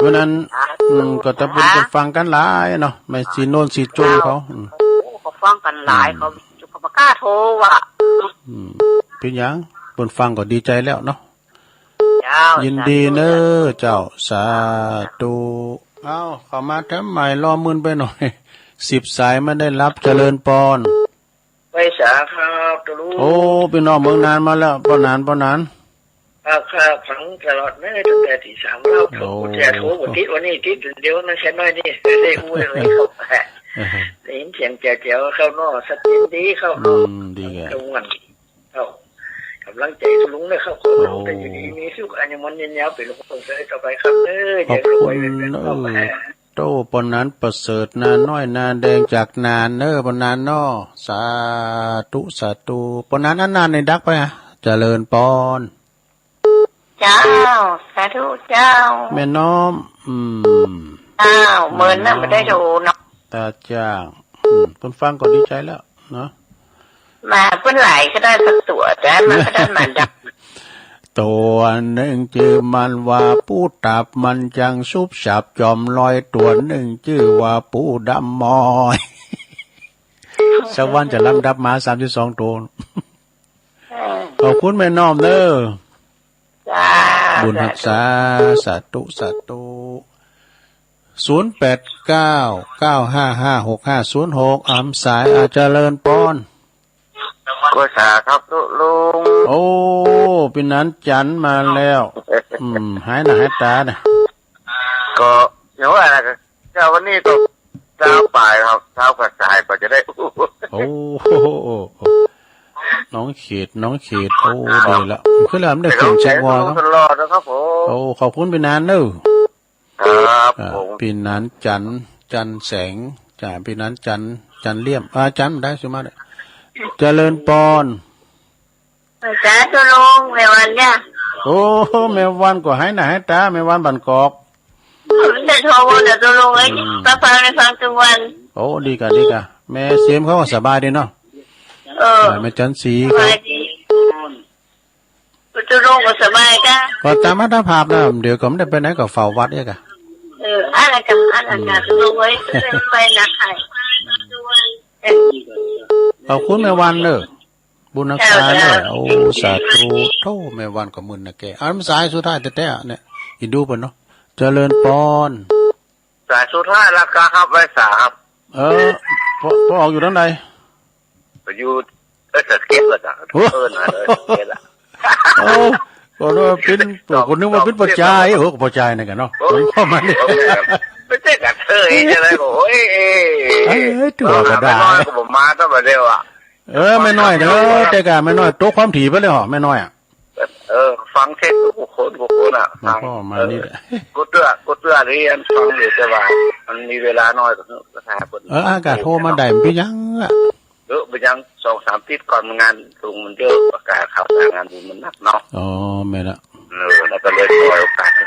วันนั้นก็จะเป็นคนฟังกันหลายเนาะไม่สีโน่นสีจูเขาเขาฟังกันหลายเขาบ่กล้าโทรว่ะ เป็นหยังคนฟังก็ดีใจแล้วเนาะ ยาว ยินดีเนอเจ้าสาธุเอาเข้ามาทำใหม่รอมืนไปหน่อย10 สายไม่ได้รับเจริญปอน ไว้สาครับตัวลุง โอ้พี่น้องเมืองนานมาแล้วปอนานครับฟังตลอดแม่ตั้งแต่ตี3เราโทรแต่โทรวันนี้ติดเดี๋ยวนั่นใช่ไหมนี่ได้อู้เลยเขาได้ยินเสียงแจ๋วเข้านอกสติดีเข้านอก ดีแก ตรงวันเข้ากำลังใจลุงเนี่ยเข้าคนลงแต่อยู่ดีมีสุขอันยังมันยันยาวไปลงตรงเสยต่อไปครับขอบคุณโตปนนั้นประเสริฐนาน้อยนาแดงจากนานเนอปนนั้นนอสาธุปนนั้นนานในดักไปฮะเจริญปอน เจ้าสาธุเจ้า แม่น้อมเจ้าเหมือนน่ะไม่ได้โทรเนาะ ตาจ้างคนฟังก็ดีใจแล้วเนาะ มาเพิ่นหลายก็ได้สักตัวแต่มันก็ได้มันดับ ตัวหนึ่งชื่อมันว่าปูตับมันจังซุบฉับจอมลอยตัวหนึ่งชื่อว่าปูดำมอยสักวันจะลำดับมา32 ตัวขอบคุณแม่น้อมเด้อบุญรักษาสาธุ0899556506สายอาเจริญปอน ก็สาครับลุง โอ้ปีนั้นจันมาแล้วหายหน้าหายตาเนี่ย ก็อย่างว่าอะไรเจ้าวันนี้ก็เช้าป่ายครับเช้ากับสายก็จะได้โอ้ น้องเขตโอ้ดีละคือแล้วมันได้ขึ้นแชงวอครับ ตลอดนะครับผม โอ้ขอบคุณพี่นานเด้อ ครับผม พี่นานจันแสงจ่าพี่นานจันเลี่ยมจันได้สุมาได้เจริญปอนจ้าตัวลุงแม่วันเนี่ยโอ้แม่วันก็ให้หน้าให้ตาแม่วันบันกอกแต่โทรมาเดี๋ยวตัวลุงไอ้ป้าฟังในฟังทุกวันโอ้ดีกะแม่เสียมเขาก็สบายดีเนาะแม่จันสีสบายดีตัวลุงก็สบายจ้าก็ตามมาตรภาพนะเดี๋ยวก็ไม่ได้ไปไหนก็เฝ้าวัดเนี่ยกะอะไรกันตัวลุงไว้ไปนักไข่ขอบคุณแม่วันเนอะบุญนักษาเนี่ยโอ้สาธุโธ่แม่วันก็มึนนะแกมันสายสุดท้ายแต่เนี่ยอินดูปะเนาะเจริญปอนสายสุดท้ายราคาครับไว้สาครับพอออกอยู่ทางใดอยู่สเก็ตละจ้ะนะเลยสเก็ตละโอ้ก็ว่าเป็นตัวคนนึงว่าเป็นปัจจัยปัจจัยนี่กันเนาะพ่อมันนี่ไม่ใช่กระเทยใช่ไหมโอ้ยตัวก็ได้ก็ผมมาตั้งแต่เร็วอ่ะไม่น้อยเด้อแต่กะไม่น้อยโตความถี่ไปเลยเหรอไม่น้อยอ่ะฟังเทศทุกคนอ่ะฟังมานี่แหละกูเตือเรียนฟังอยู่แต่ว่ามันมีเวลาน้อยก็ทาคนอากาศโทรมาได้ไปยังอ่ะไปยัง 2-3 ทิศก่อนงานลุงมันเยอะประกาศข่าวงานบุญมันหนักเนาะอ๋อไม่ละแล้วก็เลยปล่อยโอกาสให้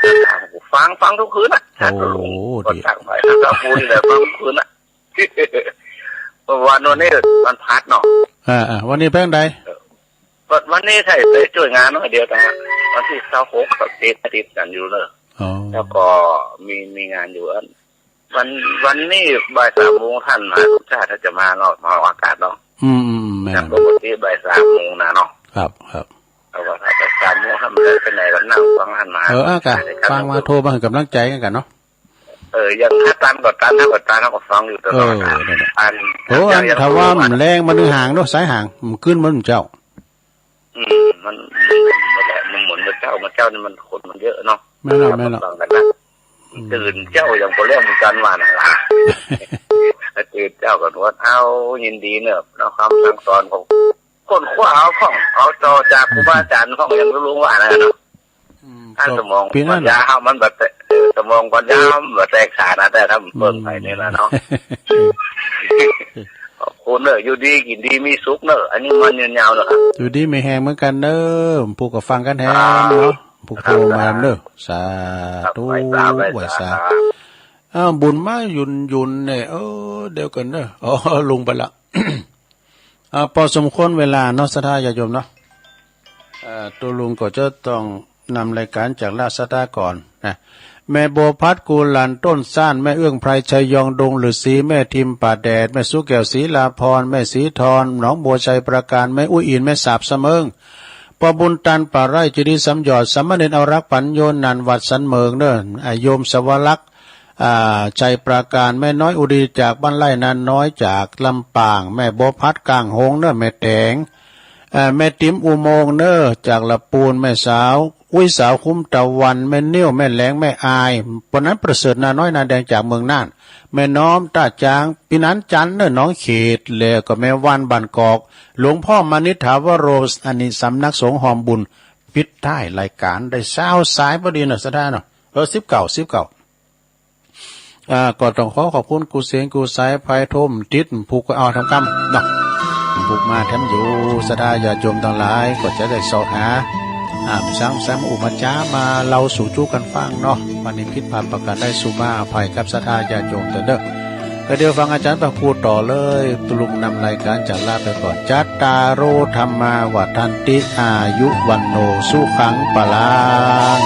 ฟังทุกคืนอ่ะโอ้ดีฟังไปแล้วพูดนี่แหละฟังทุกคืนอ่ะวันนี้วันพัดเนาะวันนี้เป็นไงวันนี้ใช่ไปช่วยงานน้อยเดียวกันวันที่26กับติดกันอยู่เลยแล้วก็มีงานอยู่วันนี้บ่าย 3 โมงท่านมาทุกชาติถ้าจะมาเนาะมาอากาศเนาะแม่ปกติบ่าย 3 โมงนะเนาะครับแล้วก็ถ้าไป3 โมงท่านไปไหนก็นั่งฟังท่านมาอากาศฟังมาโทรมาให้กำลังใจกันเนาะยังถ้าตันก็ตันถ้าก็ตันถ้าก็ฟังอยู่ตลอดถ้าว่ามันแรงมันดึงห่างเนาะสายห่างมันขึ้นมันเจ้ามันหมุนเจ้านี่มันคนมันเยอะเนาะไม่หรอกตื่นเจ้าอย่างคนเรื่องมันกันว่าน่ะล่ะตื่นเจ้ากันว่าเอายินดีเนอะแล้วคำสั่งสอนของคนขว้าเอาต่อจากครูบาอาจารย์ของยังรู้ว่านะเนาะถ้าสมองปัญญาเฮามันแบบสมองปัญญาแบบแตกฉานนะแต่ถ้าเบิ่งไปนี่ล่ะเนาะคุณเนอะอยู่ดีกินดีมีสุขเนอะอันนี้มันยาวๆเนอะครับอยู่ดีไม่แห้งเหมือนกันเนอะผูกกับฟังกันแห้งเนาะผูกโทรมาเนอะสาธุไหวสาบุญมายุนเนี่ยเดี๋ยวกันเนอะลงไปละพอสมควรเวลาเนาะสัทธาญาโยมเนาะตัวลุงก็จะต้องนำรายการจากราชสัทธาก่อนนะแม่โบพัดกูลันต้นซ่านแม่เอื้องไพรชัยยองดงหรือสีแม่ทิมป่าแดดแม่สุแก้วศรีลาพรแม่สีทรหนองบัวชัยประการแม่อุ้ยอินแม่สาบเสมิงปบุญตันป่าไร่จิริสัมยอดสัมมเนรเอารักปัญโยนันวัดสันเมิงเด้อโยมสวรักษ์ชัยประการแม่น้อยอุดีจากบ้านไร่นันน้อยจากลำปางแม่โบพัดกลางหงเด้อแม่แตงแม่ติ๋มอุโมงเด้อจากละปูนแม่สาวอุ้ยสาวคุ้มตะวันแม่เนิ้วแม่แหลงแม่อายปนนั้นประเสริฐนาน้อยนาแดงจากเมืองน่านแม่น้อมตาจางปีนั้นจันเนอน้องเขตแล้วก็แม่วันบันกอกหลวงพ่อมณิษฐาวโรสอันนี้สำนักสงฆ์หอมบุญปิดท้ายรายการได้เช้าสายพอดีเนาะสะท้าเนาะ19ก็ต้องขอบคุณกูเสียงกูสายไฟท่มติดผูกเอาทำกรรมเนาะผูกมาแถมอยู่สะท้าญาติโยมทั้งหลายก็จะได้สอบหาสังอุมาจ้ามาเราสู่จู้กันฟังเนาะวันนี้คิดผ่านประกาศได้สุมาอภัยกับศรัทธาญาติโยมเด้อก็เดี๋ยวฟังอาจารย์ประคูต่อเลยตุลุงนำรายการจากลาไปก่อนจัตตาโรธรรมาวัฏันติอายุวันโนสุขังปะลัง